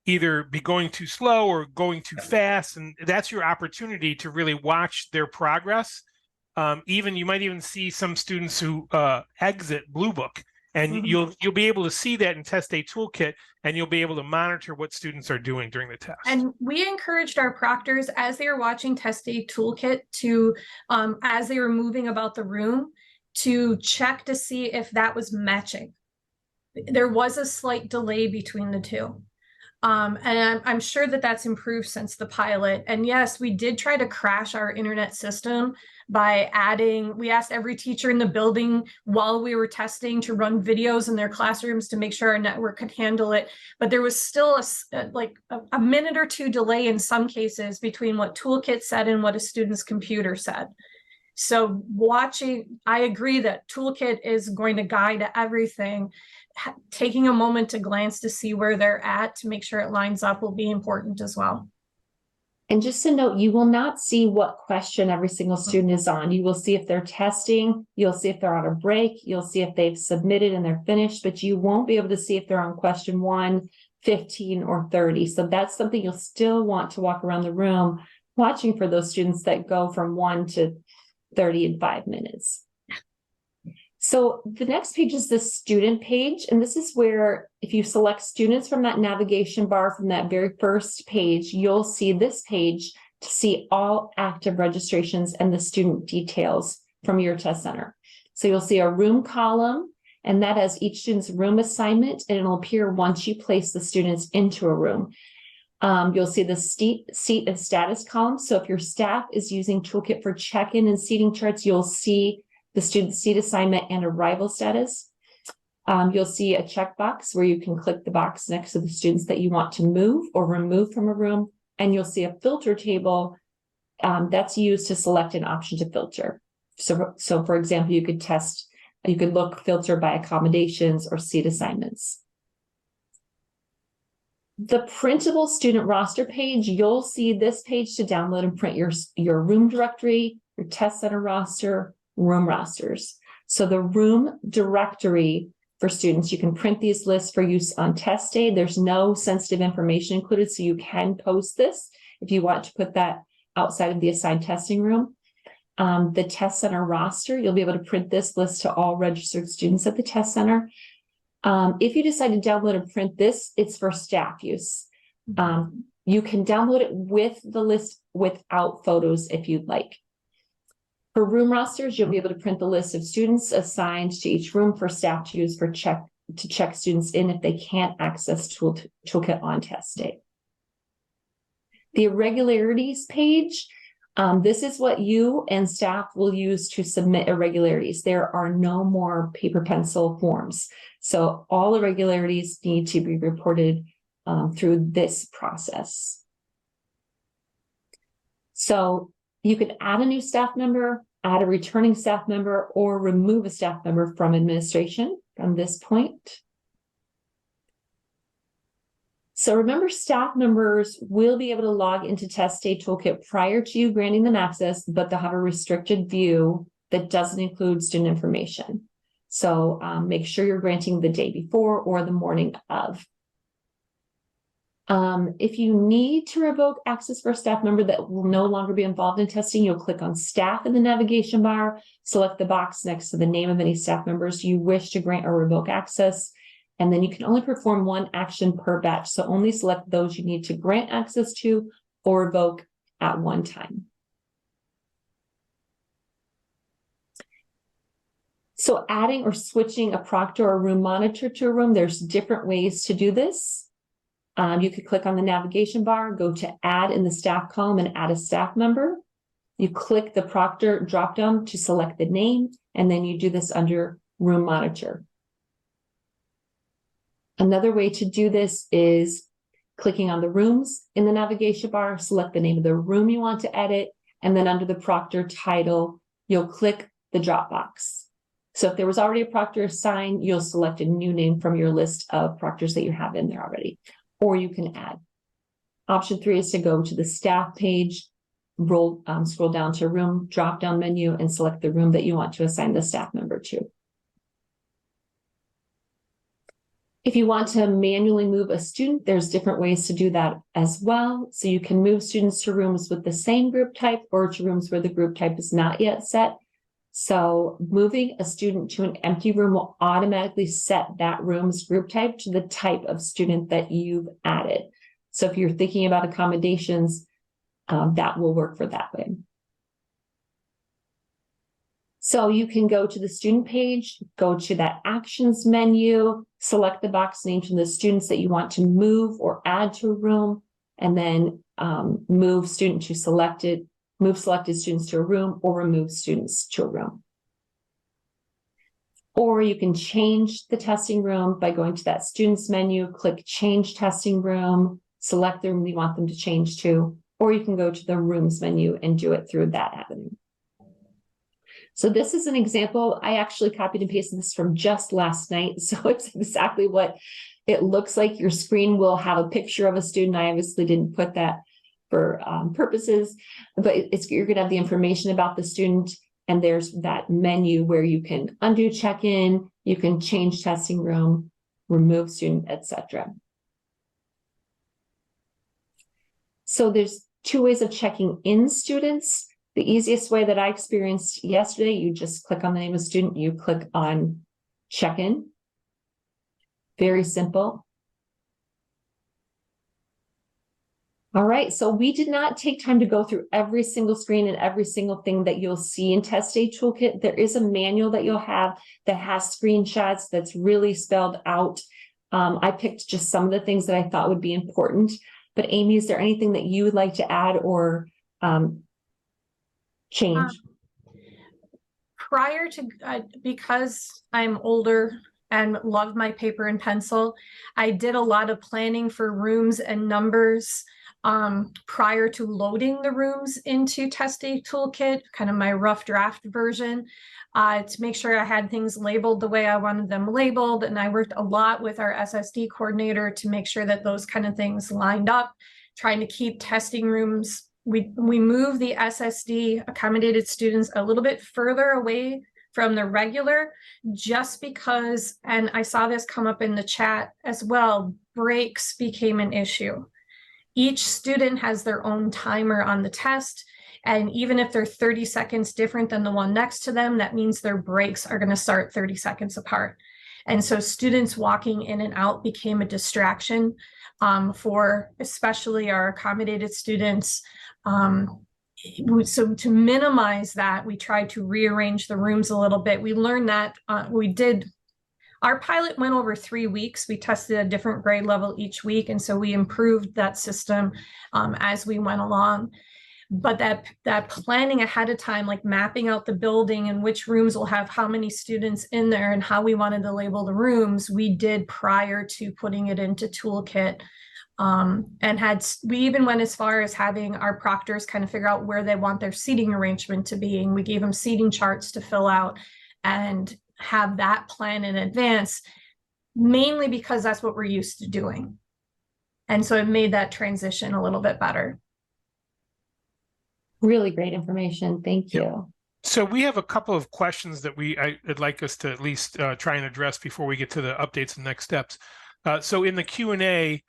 either be going too slow or going too fast, and that's your opportunity to really watch their progress. You might even see some students who exit Blue Book, and you'll be able to see that in TestA Toolkit, and you'll be able to monitor what students are doing during the test. And we encouraged our proctors as they were watching TestA Toolkit to, as they were moving about the room, to check to see if that was matching. There was a slight delay between the two. And I'm sure that that's improved since the pilot. And yes, we did try to crash our internet system by we asked every teacher in the building while we were testing to run videos in their classrooms to make sure our network could handle it. But there was still a minute or two delay in some cases between what Toolkit said and what a student's computer said. So I agree that Toolkit is going to guide everything. Taking a moment to glance to see where they're at to make sure it lines up will be important as well. And just a note, you will not see what question every single student is on. You will see if they're testing, you'll see if they're on a break, you'll see if they've submitted and they're finished, but you won't be able to see if they're on question 1, 15, or 30. So that's something you'll still want to walk around the room watching for those students that go from 1 to 30 in 5 minutes. So the next page is the student page, and this is where if you select students from that navigation bar from that very first page, you'll see this page to see all active registrations and the student details from your test center. So you'll see a room column, and that has each student's room assignment, and it'll appear once you place the students into a room. You'll see the seat and status column. So if your staff is using Toolkit for check-in and seating charts, you'll see the student seat assignment and arrival status. You'll see a checkbox where you can click the box next to the students that you want to move or remove from a room. And you'll see a filter table that's used to select an option to filter. So for example, you could filter by accommodations or seat assignments. The printable student roster page, you'll see this page to download and print your room directory, your test center roster, room rosters. So the room directory for students, you can print these lists for use on test day. There's no sensitive information included, so you can post this if you want to put that outside of the assigned testing room. The test center roster, you'll be able to print this list to all registered students at the test center. If you decide to download and print this, it's for staff use. You can download it with the list without photos if you'd like. For room rosters, you'll be able to print the list of students assigned to each room for staff to use to check students in if they can't access Toolkit on test day. The irregularities page, this is what you and staff will use to submit irregularities. There are no more paper pencil forms. So all irregularities need to be reported through this process. So you can add a new staff member, add a returning staff member, or remove a staff member from administration from this point. So remember, staff members will be able to log into TestA Toolkit prior to you granting them access, but they'll have a restricted view that doesn't include student information. So make sure you're granting the day before or the morning of. If you need to revoke access for a staff member that will no longer be involved in testing, you'll click on staff in the navigation bar, select the box next to the name of any staff members you wish to grant or revoke access, and then you can only perform one action per batch. So only select those you need to grant access to or revoke at one time. So adding or switching a proctor or room monitor to a room, there's different ways to do this. You could click on the navigation bar, go to add in the staff column and add a staff member. You click the proctor dropdown to select the name, and then you do this under room monitor. Another way to do this is clicking on the rooms in the navigation bar, select the name of the room you want to edit, and then under the proctor title, you'll click the drop box. So if there was already a proctor assigned, you'll select a new name from your list of proctors that you have in there already. Or you can add. Option 3 is to go to the staff page, scroll down to room, drop down menu, and select the room that you want to assign the staff member to. If you want to manually move a student, there's different ways to do that as well. So you can move students to rooms with the same group type or to rooms where the group type is not yet set. So moving a student to an empty room will automatically set that room's group type to the type of student that you've added. So if you're thinking about accommodations, that will work for that way. So you can go to the student page, go to that actions menu, select the box named from the students that you want to move or add to a room, and then move selected students to a room or remove students to a room. Or you can change the testing room by going to that students menu, click change testing room, select the room you want them to change to, or you can go to the rooms menu and do it through that avenue. So this is an example. I actually copied and pasted this from just last night. So it's exactly what it looks like. Your screen will have a picture of a student. I obviously didn't put that for purposes, but you're going to have the information about the student, and there's that menu where you can undo check-in, you can change testing room, remove student, etc. So there's 2 ways of checking in students. The easiest way that I experienced yesterday, you just click on the name of student, you click on check-in. Very simple. All right, so we did not take time to go through every single screen and every single thing that you'll see in TestA Toolkit. There is a manual that you'll have that has screenshots that's really spelled out. I picked just some of the things that I thought would be important. But Amy, is there anything that you would like to add or change? Prior to, because I'm older and love my paper and pencil, I did a lot of planning for rooms and numbers prior to loading the rooms into TestA Toolkit, kind of my rough draft version, to make sure I had things labeled the way I wanted them labeled. And I worked a lot with our SSD coordinator to make sure that those kind of things lined up, trying to keep testing rooms. We moved the SSD accommodated students a little bit further away from the regular, just because, and I saw this come up in the chat as well, breaks became an issue. Each student has their own timer on the test, and even if they're 30 seconds different than the one next to them, that means their breaks are going to start 30 seconds apart. And so students walking in and out became a distraction for especially our accommodated students. So to minimize that, we tried to rearrange the rooms a little bit. We learned that our pilot went over 3 weeks. We tested a different grade level each week. And so we improved that system as we went along. But that planning ahead of time, like mapping out the building and which rooms will have how many students in there and how we wanted to label the rooms, we did prior to putting it into Toolkit. And we even went as far as having our proctors kind of figure out where they want their seating arrangement to be. And we gave them seating charts to fill out and have that plan in advance, mainly because that's what we're used to doing. And so it made that transition a little bit better. Really great information. Thank you. Yep. So we have a couple of questions that I'd like us to at least try and address before we get to the updates and next steps. So in the Q&A,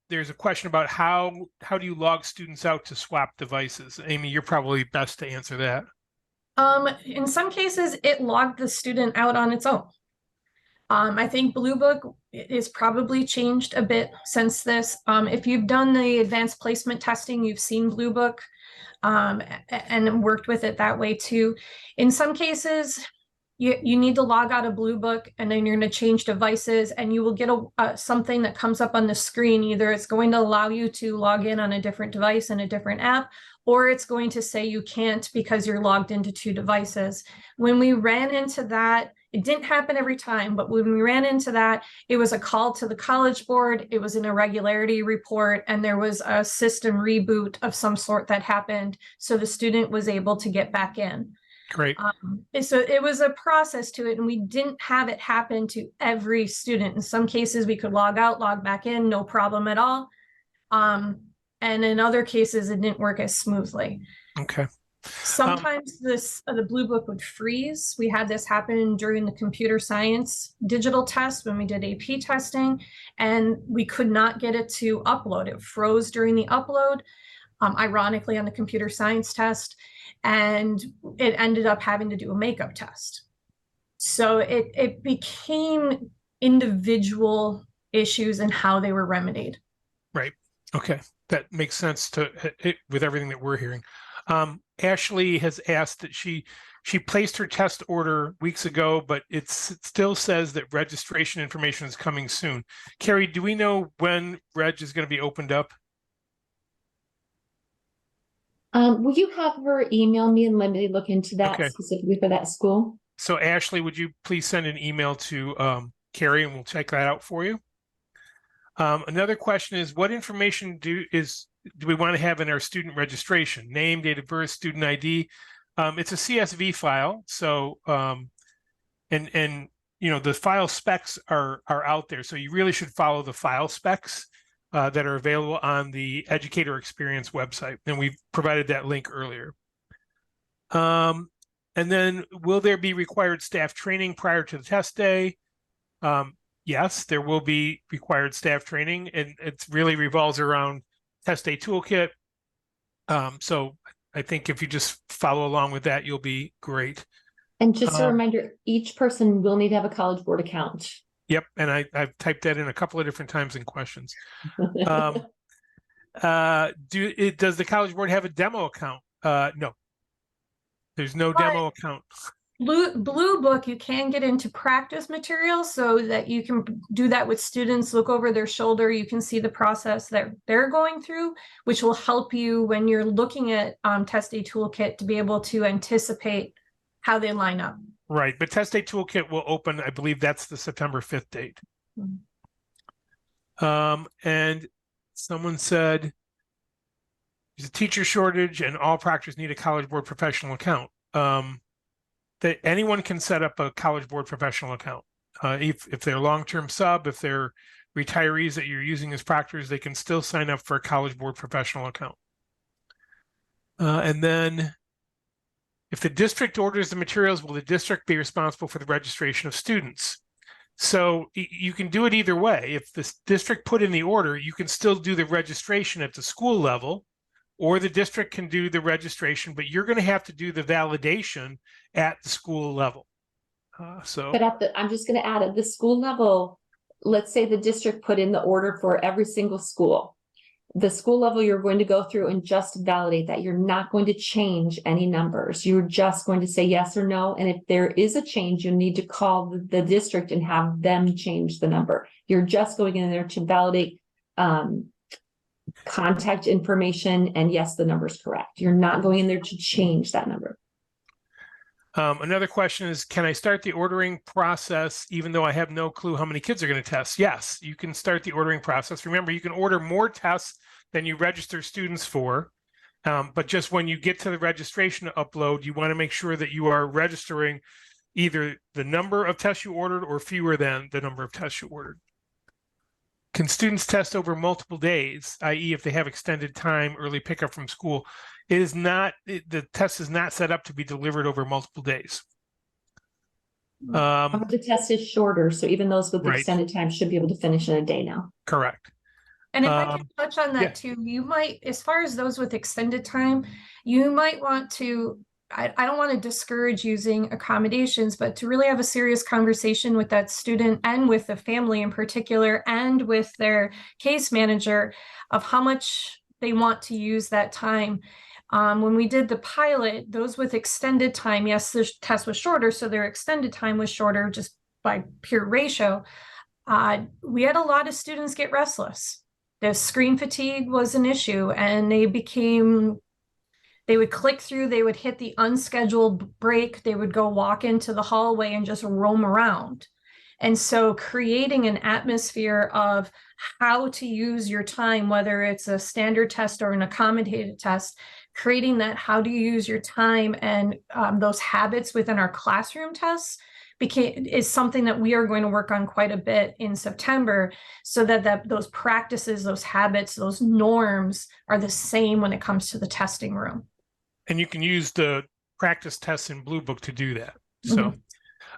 there's a question about how do you log students out to swap devices? Amy, you're probably best to answer that. In some cases, it logged the student out on its own. I think Blue Book is probably changed a bit since this. If you've done the advanced placement testing, you've seen Blue Book and worked with it that way too. In some cases, you need to log out of Blue Book and then you're going to change devices and you will get something that comes up on the screen. Either it's going to allow you to log in on a different device and a different app, or it's going to say you can't because you're logged into 2 devices. When we ran into that, it didn't happen every time, but when we ran into that, it was a call to the College Board, it was an irregularity report, and there was a system reboot of some sort that happened, so the student was able to get back in. Great. So it was a process to it, and we didn't have it happen to every student. In some cases, we could log out, log back in, no problem at all. And in other cases, it didn't work as smoothly. Okay. Sometimes the Blue Book would freeze. We had this happen during the computer science digital test when we did AP testing, and we could not get it to upload. It froze during the upload, ironically on the computer science test, and it ended up having to do a makeup test. So it became individual issues and how they were remedied. Right. Okay. That makes sense with everything that we're hearing. Ashley has asked that she placed her test order weeks ago, but it still says that registration information is coming soon. Carrie, do we know when Reg is going to be opened up? Will you have her email me and let me look into that specifically for that school? So Ashley, would you please send an email to Carrie and we'll check that out for you. Another question is, what information do we want to have in our student registration? Name, date of birth, student ID. It's a CSV file. So, and you know, the file specs are out there. So you really should follow the file specs that are available on the Educator Experience website. And we've provided that link earlier. And then will there be required staff training prior to the test day? Yes, there will be required staff training, and it really revolves around Test Day Toolkit. So I think if you just follow along with that, you'll be great. And just a reminder, each person will need to have a College Board account. Yep, and I've typed that in a couple of different times in questions. Does the College Board have a demo account? No, there's no demo account. Blue Book, you can get into practice materials so that you can do that with students, look over their shoulder. You can see the process that they're going through, which will help you when you're looking at Test Day Toolkit to be able to anticipate how they line up. Right, but Test Day Toolkit will open, I believe that's the September 5th date. Mm-hmm. And someone said, there's a teacher shortage and all proctors need a College Board professional account. That anyone can set up a College Board professional account. If they're long-term sub, if they're retirees that you're using as proctors, they can still sign up for a College Board professional account. And then if the district orders the materials, will the district be responsible for the registration of students? So you can do it either way. If the district put in the order, you can still do the registration at the school level, or the district can do the registration, but you're going to have to do the validation at the school level. So But I'm just going to add at the school level, let's say the district put in the order for every single school. The school level, you're going to go through and just validate that. You're not going to change any numbers. You're just going to say yes or no. And if there is a change, you need to call the district and have them change the number. You're just going in there to validate contact information. And yes, the number is correct. You're not going in there to change that number. another question is, can I start the ordering process even though I have no clue how many kids are going to test? Yes, you can start the ordering process. Remember, you can order more tests than you register students for. But just when you get to the registration upload, you want to make sure that you are registering either the number of tests you ordered or fewer than the number of tests you ordered. Can students test over multiple days, i.e. if they have extended time, early pickup from school? It is not, the test is not set up to be delivered over multiple days. The test is shorter, so even those with Right. extended time should be able to finish in a day now. Correct. And if I can touch on that too, you might, as far as those with extended time, you might want to, I don't want to discourage using accommodations, but to really have a serious conversation with that student and with the family in particular, and with their case manager of how much they want to use that time. When we did the pilot, those with extended time, yes, the test was shorter, so their extended time was shorter just by pure ratio. We had a lot of students get restless. The screen fatigue was an issue, and they would click through, they would hit the unscheduled break, they would go walk into the hallway and just roam around. And so creating an atmosphere of how to use your time, whether it's a standard test or an accommodated test, creating that how do you use your time and those habits within our classroom tests is something that we are going to work on quite a bit in September, so that those practices, those habits, those norms are the same when it comes to the testing room. And you can use the practice tests in Blue Book to do that. So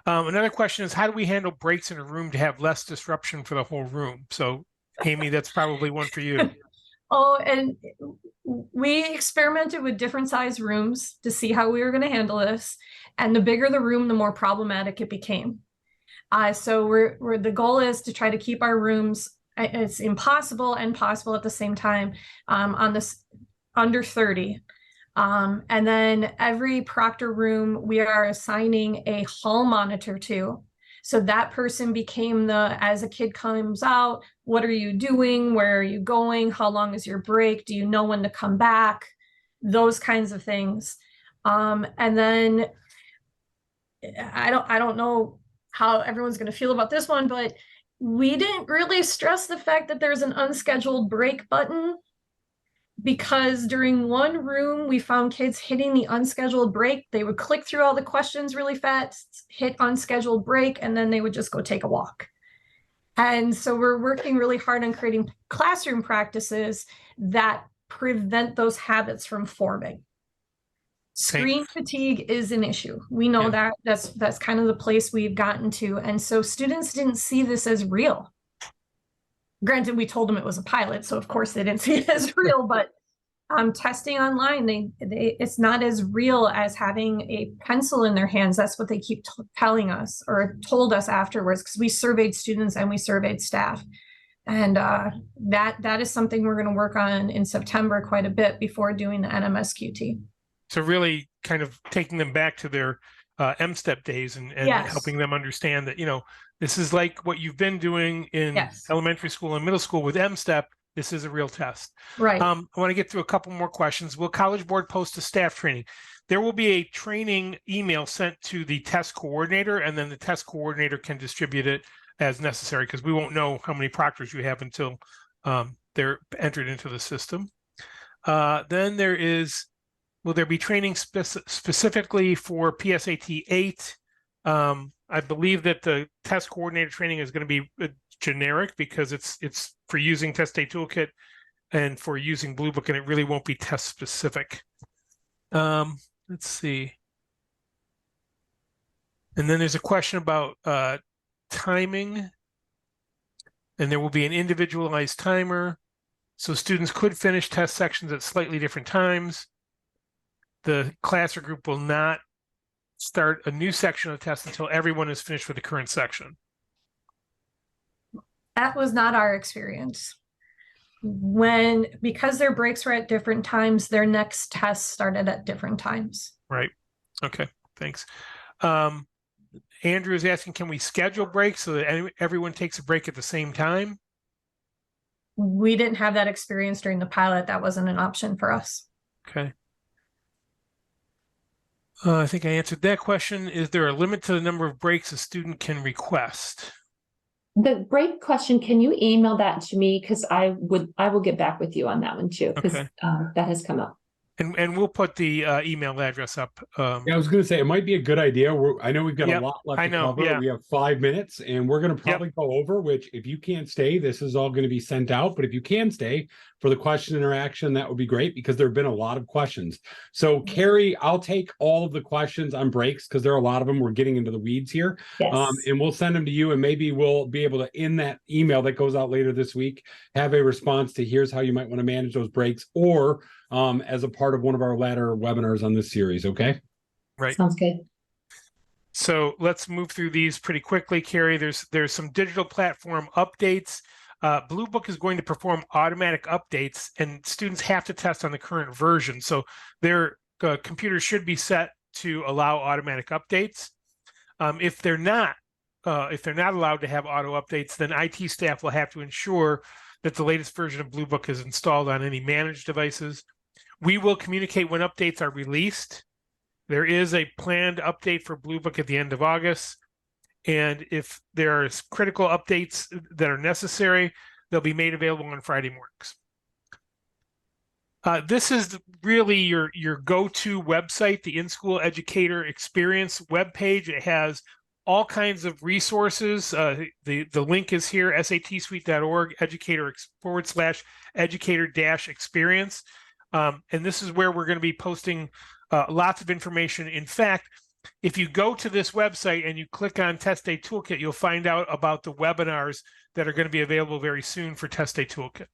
another question is, how do we handle breaks in a room to have less disruption for the whole room? So Amy, that's probably one for you. Oh, and we experimented with different size rooms to see how we were going to handle this. And the bigger the room, the more problematic it became. So the goal is to try to keep our rooms, it's impossible and possible at the same time, on this under 30. And then every proctor room, we are assigning a hall monitor to. So that person became as a kid comes out, what are you doing? Where are you going? How long is your break? Do you know when to come back? Those kinds of things. And then I don't know how everyone's going to feel about this one, but we didn't really stress the fact that there's an unscheduled break button, because during one room, we found kids hitting the unscheduled break. They would click through all the questions really fast, hit unscheduled break, and then they would just go take a walk. And so we're working really hard on creating classroom practices that prevent those habits from forming. Screen fatigue is an issue. We know that's kind of the place we've gotten to. And so students didn't see this as real. Granted, we told them it was a pilot, so of course they didn't see it as real, but testing online, it's not as real as having a pencil in their hands. That's what they keep telling us, or told us afterwards, because we surveyed students and we surveyed staff. And that is something we're going to work on in September quite a bit before doing the NMSQT. So really kind of taking them back to their M-STEP days and helping them understand that, this is like what you've been doing in elementary school and middle school with M-STEP. This is a real test. Right. I want to get through a couple more questions. Will College Board post a staff training? There will be a training email sent to the test coordinator, and then the test coordinator can distribute it as necessary, because we won't know how many proctors you have until they're entered into the system. Then there is, will there be training specifically for PSAT 8? I believe that the test coordinator training is going to be generic, because it's for using TestA Toolkit and for using Blue Book, and it really won't be test specific. Let's see. And then there's a question about timing, and there will be an individualized timer. So students could finish test sections at slightly different times. The class or group will not start a new section of the test until everyone is finished with the current section. That was not our experience. Because their breaks were at different times, their next tests started at different times. Right. Okay. Thanks. Andrew is asking, can we schedule breaks so that everyone takes a break at the same time? We didn't have that experience during the pilot. That wasn't an option for us. Okay. I think I answered that question. Is there a limit to the number of breaks a student can request? The break question, can you email that to me? Because I will get back with you on that one too, because Okay. that has come up. And we'll put the email address up. Yeah, I was going to say it might be a good idea. I know we've got a Yep, lot left I to know, cover. yeah. We have 5 minutes, and we're going to probably go over. Which, if you can't stay, this is all going to be sent out. But if you can stay for the question interaction, that would be great because there have been a lot of questions. So, Carrie, I'll take all of the questions on breaks because there are a lot of them. We're getting into the weeds here, Yes. and we'll send them to you, and maybe we'll be able to, in that email that goes out later this week, have a response to here's how you might want to manage those breaks, or as a part of one of our latter webinars on this series. Okay. Right. Sounds good. So let's move through these pretty quickly, Carrie. There's some digital platform updates. Blue Book is going to perform automatic updates, and students have to test on the current version. So their computers should be set to allow automatic updates. If they're not allowed to have auto updates, then IT staff will have to ensure that the latest version of Blue Book is installed on any managed devices. We will communicate when updates are released. There is a planned update for Blue Book at the end of August. And if there are critical updates that are necessary, they'll be made available on Friday mornings. This is really your go-to website, the In-School Educator Experience webpage. It has all kinds of resources. The link is here, satsuite.org, educator/educator-experience. And this is where we're going to be posting lots of information. In fact, if you go to this website and you click on Test Day Toolkit, you'll find out about the webinars that are going to be available very soon for Test Day Toolkit.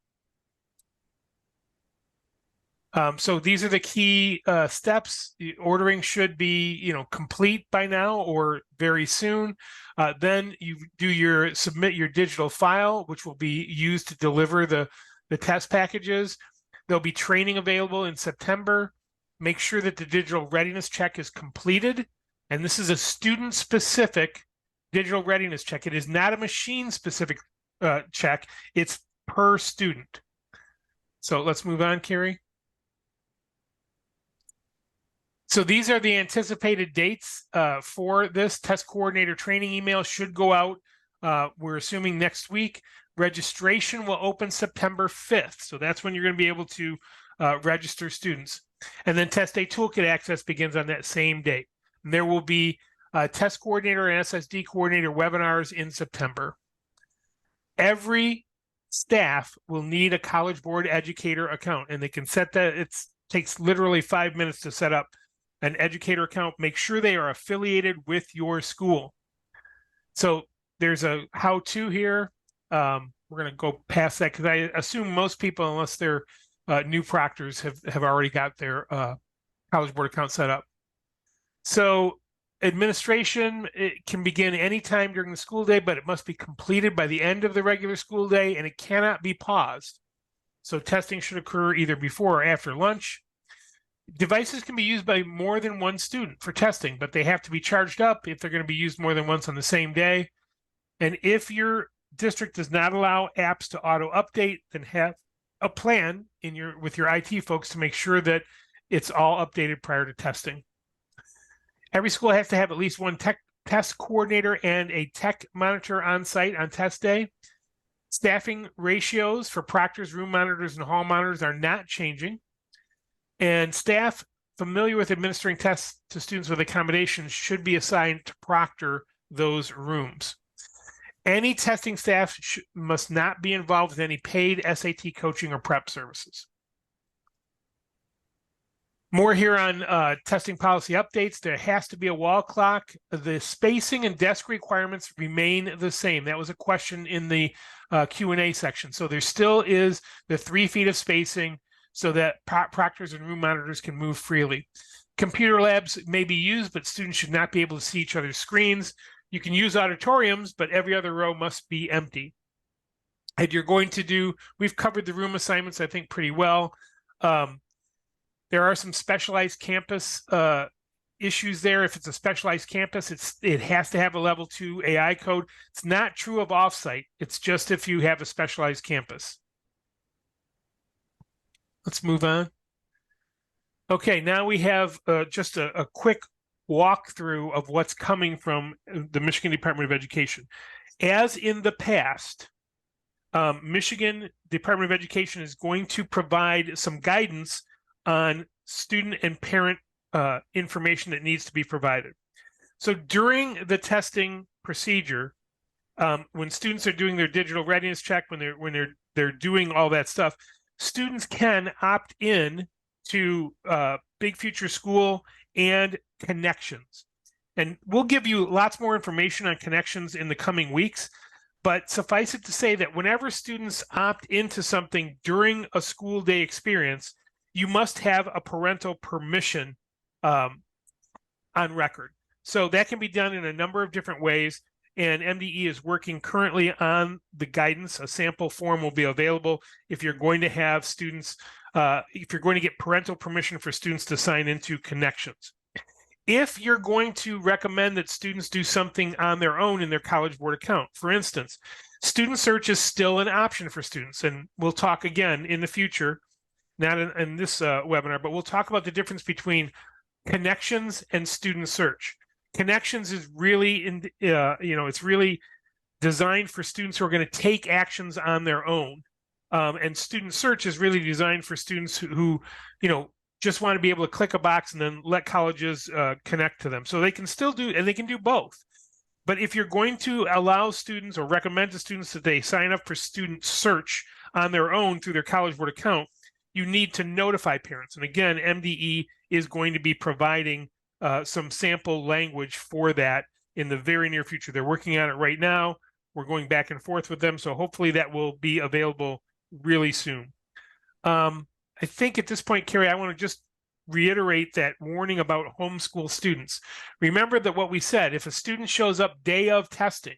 So these are the key steps. The ordering should be, complete by now or very soon. Then you submit your digital file, which will be used to deliver the test packages. There'll be training available in September. Make sure that the digital readiness check is completed. And this is a student-specific digital readiness check. It is not a machine-specific check. It's per student. So let's move on, Carrie. So these are the anticipated dates for this. Test coordinator training email should go out, we're assuming next week. Registration will open September 5th. So that's when you're going to be able to register students. And then Test Day Toolkit access begins on that same date. And there will be test coordinator and SSD coordinator webinars in September. Every staff will need a College Board Educator account, and they can set that. It takes literally 5 minutes to set up an educator account. Make sure they are affiliated with your school. So there's a how-to here. We're going to go past that because I assume most people, unless they're new proctors, have already got their College Board account set up. So administration, it can begin anytime during the school day, but it must be completed by the end of the regular school day, and it cannot be paused. So testing should occur either before or after lunch. Devices can be used by more than one student for testing, but they have to be charged up if they're going to be used more than once on the same day. And if your district does not allow apps to auto update, then have a plan with your IT folks to make sure that it's all updated prior to testing. Every school has to have at least one test coordinator and a tech monitor on site on test day. Staffing ratios for proctors, room monitors, and hall monitors are not changing. And staff familiar with administering tests to students with accommodations should be assigned to proctor those rooms. Any testing staff must not be involved with any paid SAT coaching or prep services. More here on testing policy updates. There has to be a wall clock. The spacing and desk requirements remain the same. That was a question in the Q&A section. So there still is the 3 feet of spacing so that proctors and room monitors can move freely. Computer labs may be used, but students should not be able to see each other's screens. You can use auditoriums, but every other row must be empty. And you're going to do, we've covered the room assignments, I think, pretty well. There are some specialized campus issues there. If it's a specialized campus, it has to have a level 2 AI code. It's not true of offsite. It's just if you have a specialized campus. Let's move on. Okay, now we have just a quick walkthrough of what's coming from the Michigan Department of Education. As in the past, Michigan Department of Education is going to provide some guidance on student and parent information that needs to be provided. So during the testing procedure, when students are doing their digital readiness check, when they're doing all that stuff, students can opt in to Big Future School and Connections. And we'll give you lots more information on Connections in the coming weeks, but suffice it to say that whenever students opt into something during a school day experience, you must have a parental permission on record. So that can be done in a number of different ways, and MDE is working currently on the guidance. A sample form will be available if you're going to have students, if you're going to get parental permission for students to sign into Connections. If you're going to recommend that students do something on their own in their College Board account, for instance, student search is still an option for students, and we'll talk again in the future, not in this webinar, but we'll talk about the difference between Connections and student search. Connections is really, it's really designed for students who are going to take actions on their own, and student search is really designed for students who just want to be able to click a box and then let colleges connect to them. So they can still do, and they can do both. But if you're going to allow students or recommend to students that they sign up for student search on their own through their College Board account, you need to notify parents. And again, MDE is going to be providing some sample language for that in the very near future. They're working on it right now. We're going back and forth with them. So hopefully that will be available really soon. I think at this point, Carrie, I want to just reiterate that warning about homeschool students. Remember that what we said, if a student shows up day of testing,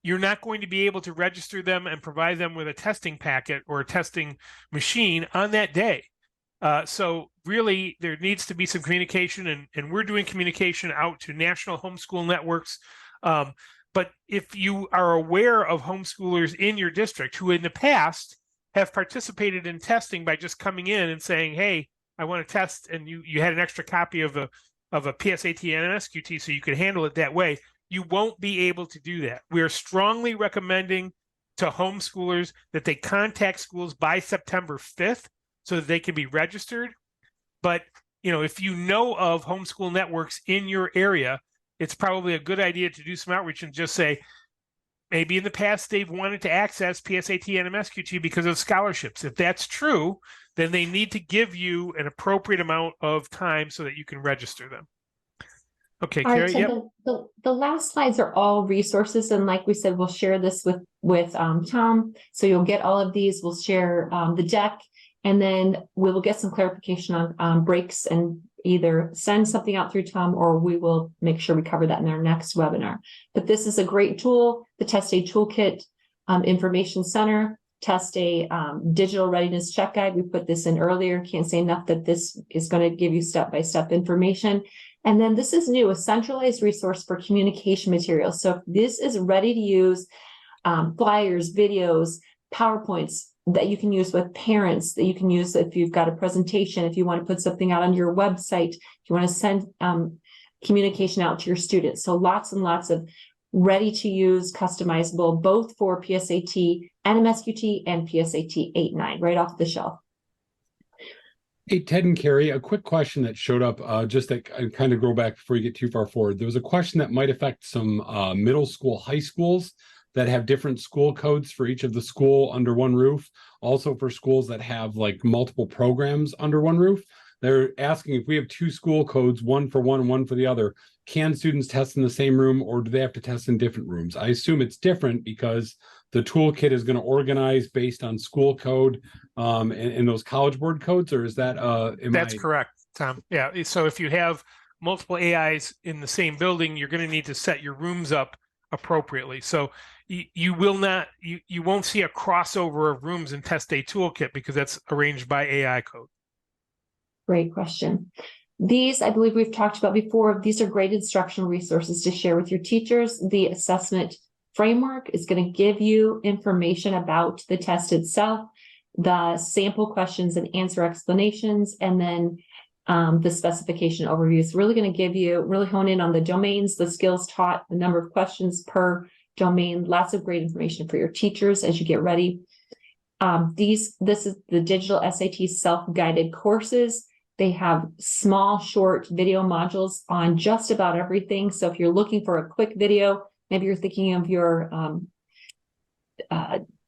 you're not going to be able to register them and provide them with a testing packet or a testing machine on that day. So really, there needs to be some communication, and we're doing communication out to national homeschool networks. But if you are aware of homeschoolers in your district who in the past have participated in testing by just coming in and saying, hey, I want to test, and you had an extra copy of a PSAT and MSQT so you could handle it that way, you won't be able to do that. We are strongly recommending to homeschoolers that they contact schools by September 5th so that they can be registered. But if you know of homeschool networks in your area, it's probably a good idea to do some outreach and just say, maybe in the past they've wanted to access PSAT and MSQT because of scholarships. If that's true, then they need to give you an appropriate amount of time so that you can register them. Okay, All right, Carrie. so the last slides are all resources, and like we said, we'll share this with Tom. So you'll get all of these. We'll share the deck, and then we will get some clarification on breaks and either send something out through Tom, or we will make sure we cover that in our next webinar. But this is a great tool, the TestA Toolkit Information Center, TestA Digital Readiness Check Guide. We put this in earlier. Can't say enough that this is going to give you step-by-step information. And then this is new, a centralized resource for communication materials. So if this is ready to use, flyers, videos, PowerPoints that you can use with parents, that you can use if you've got a presentation, if you want to put something out on your website, if you want to send communication out to your students. So lots and lots of ready to use, customizable, both for PSAT and MSQT and PSAT 8-9, right off the shelf. Hey, Ted and Carrie, a quick question that showed up, just to kind of go back before you get too far forward. There was a question that might affect some middle school, high schools that have different school codes for each of the school under one roof. Also for schools that have like multiple programs under one roof. They're asking if we have two school codes, one for one and one for the other, can students test in the same room or do they have to test in different rooms? I assume it's different because the toolkit is going to organize based on school code and those College Board codes, or is that? That's correct. Tom. Yeah. So if you have multiple AIs in the same building, you're going to need to set your rooms up appropriately. So you will not, you won't see a crossover of rooms in Test Day Toolkit because that's arranged by AI code. Great question. These, I believe we've talked about before, these are great instructional resources to share with your teachers. The assessment framework is going to give you information about the test itself, the sample questions and answer explanations, and then the specification overview is really going to give you, really hone in on the domains, the skills taught, the number of questions per domain, lots of great information for your teachers as you get ready. This is the digital SAT self-guided courses. They have small, short video modules on just about everything. So if you're looking for a quick video, maybe you're thinking of your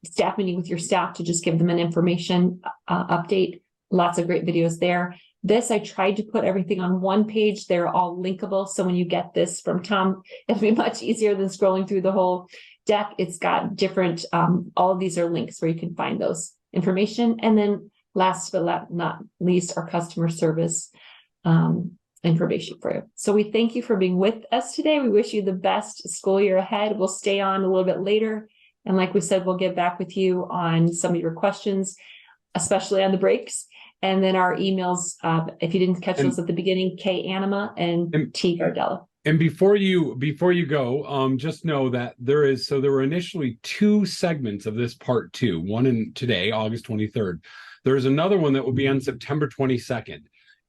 staff meeting with your staff to just give them an information update, lots of great videos there. This, I tried to put everything on one page. They're all linkable. So when you get this from Tom, it'll be much easier than scrolling through the whole deck. It's got different, all of these are links where you can find those information. And then last but not least, our customer service information for you. So we thank you for being with us today. We wish you the best school year ahead. We'll stay on a little bit later. And like we said, we'll get back with you on some of your questions, especially on the breaks. And then our emails, if you didn't catch those at the beginning, K Anima and T Gardella. And before you go, just know that there were initially 2 segments of this part 2, one in today, August 23rd. There's another one that will be on September 22nd.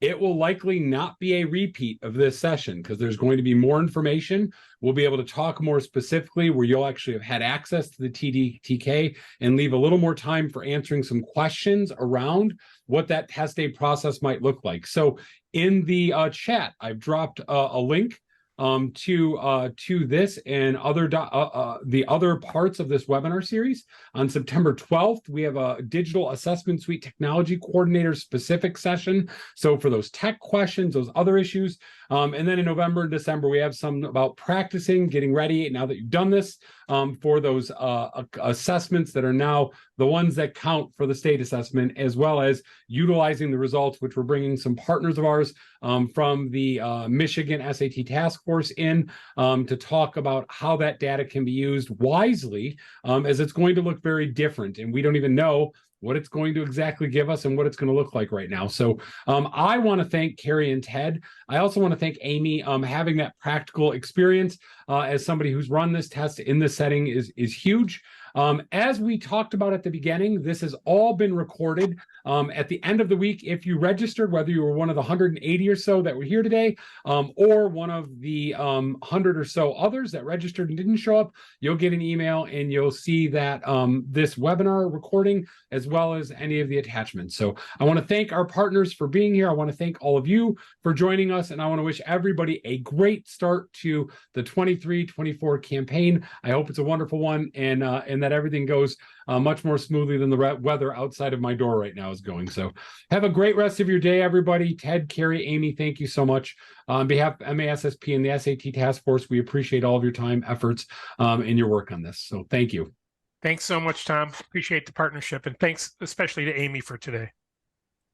It will likely not be a repeat of this session because there's going to be more information. We'll be able to talk more specifically where you'll actually have had access to the TDTK and leave a little more time for answering some questions around what that test day process might look like. So in the chat, I've dropped a link to this and the other parts of this webinar series. On September 12th, we have a digital assessment suite technology coordinator specific session. So for those tech questions, those other issues, and then in November and December, we have some about practicing, getting ready now that you've done this for those assessments that are now the ones that count for the state assessment, as well as utilizing the results, which we're bringing some partners of ours from the Michigan SAT Task Force in to talk about how that data can be used wisely, as it's going to look very different. And we don't even know what it's going to exactly give us and what it's going to look like right now. So I want to thank Carrie and Ted. I also want to thank Amy. Having that practical experience as somebody who's run this test in this setting is huge. As we talked about at the beginning, this has all been recorded. At the end of the week, if you registered, whether you were one of the 180 or so that were here today, or one of the 100 or so others that registered and didn't show up, you'll get an email and you'll see that this webinar recording, as well as any of the attachments. So I want to thank our partners for being here. I want to thank all of you for joining us, and I want to wish everybody a great start to the 23-24 campaign. I hope it's a wonderful one, and that everything goes much more smoothly than the weather outside of my door right now is going. So have a great rest of your day, everybody. Ted, Carrie, Amy, thank you so much. On behalf of MASSP and the SAT Task Force, we appreciate all of your time, efforts, and your work on this. So thank you. Thanks so much, Tom. Appreciate the partnership. And thanks especially to Amy for today.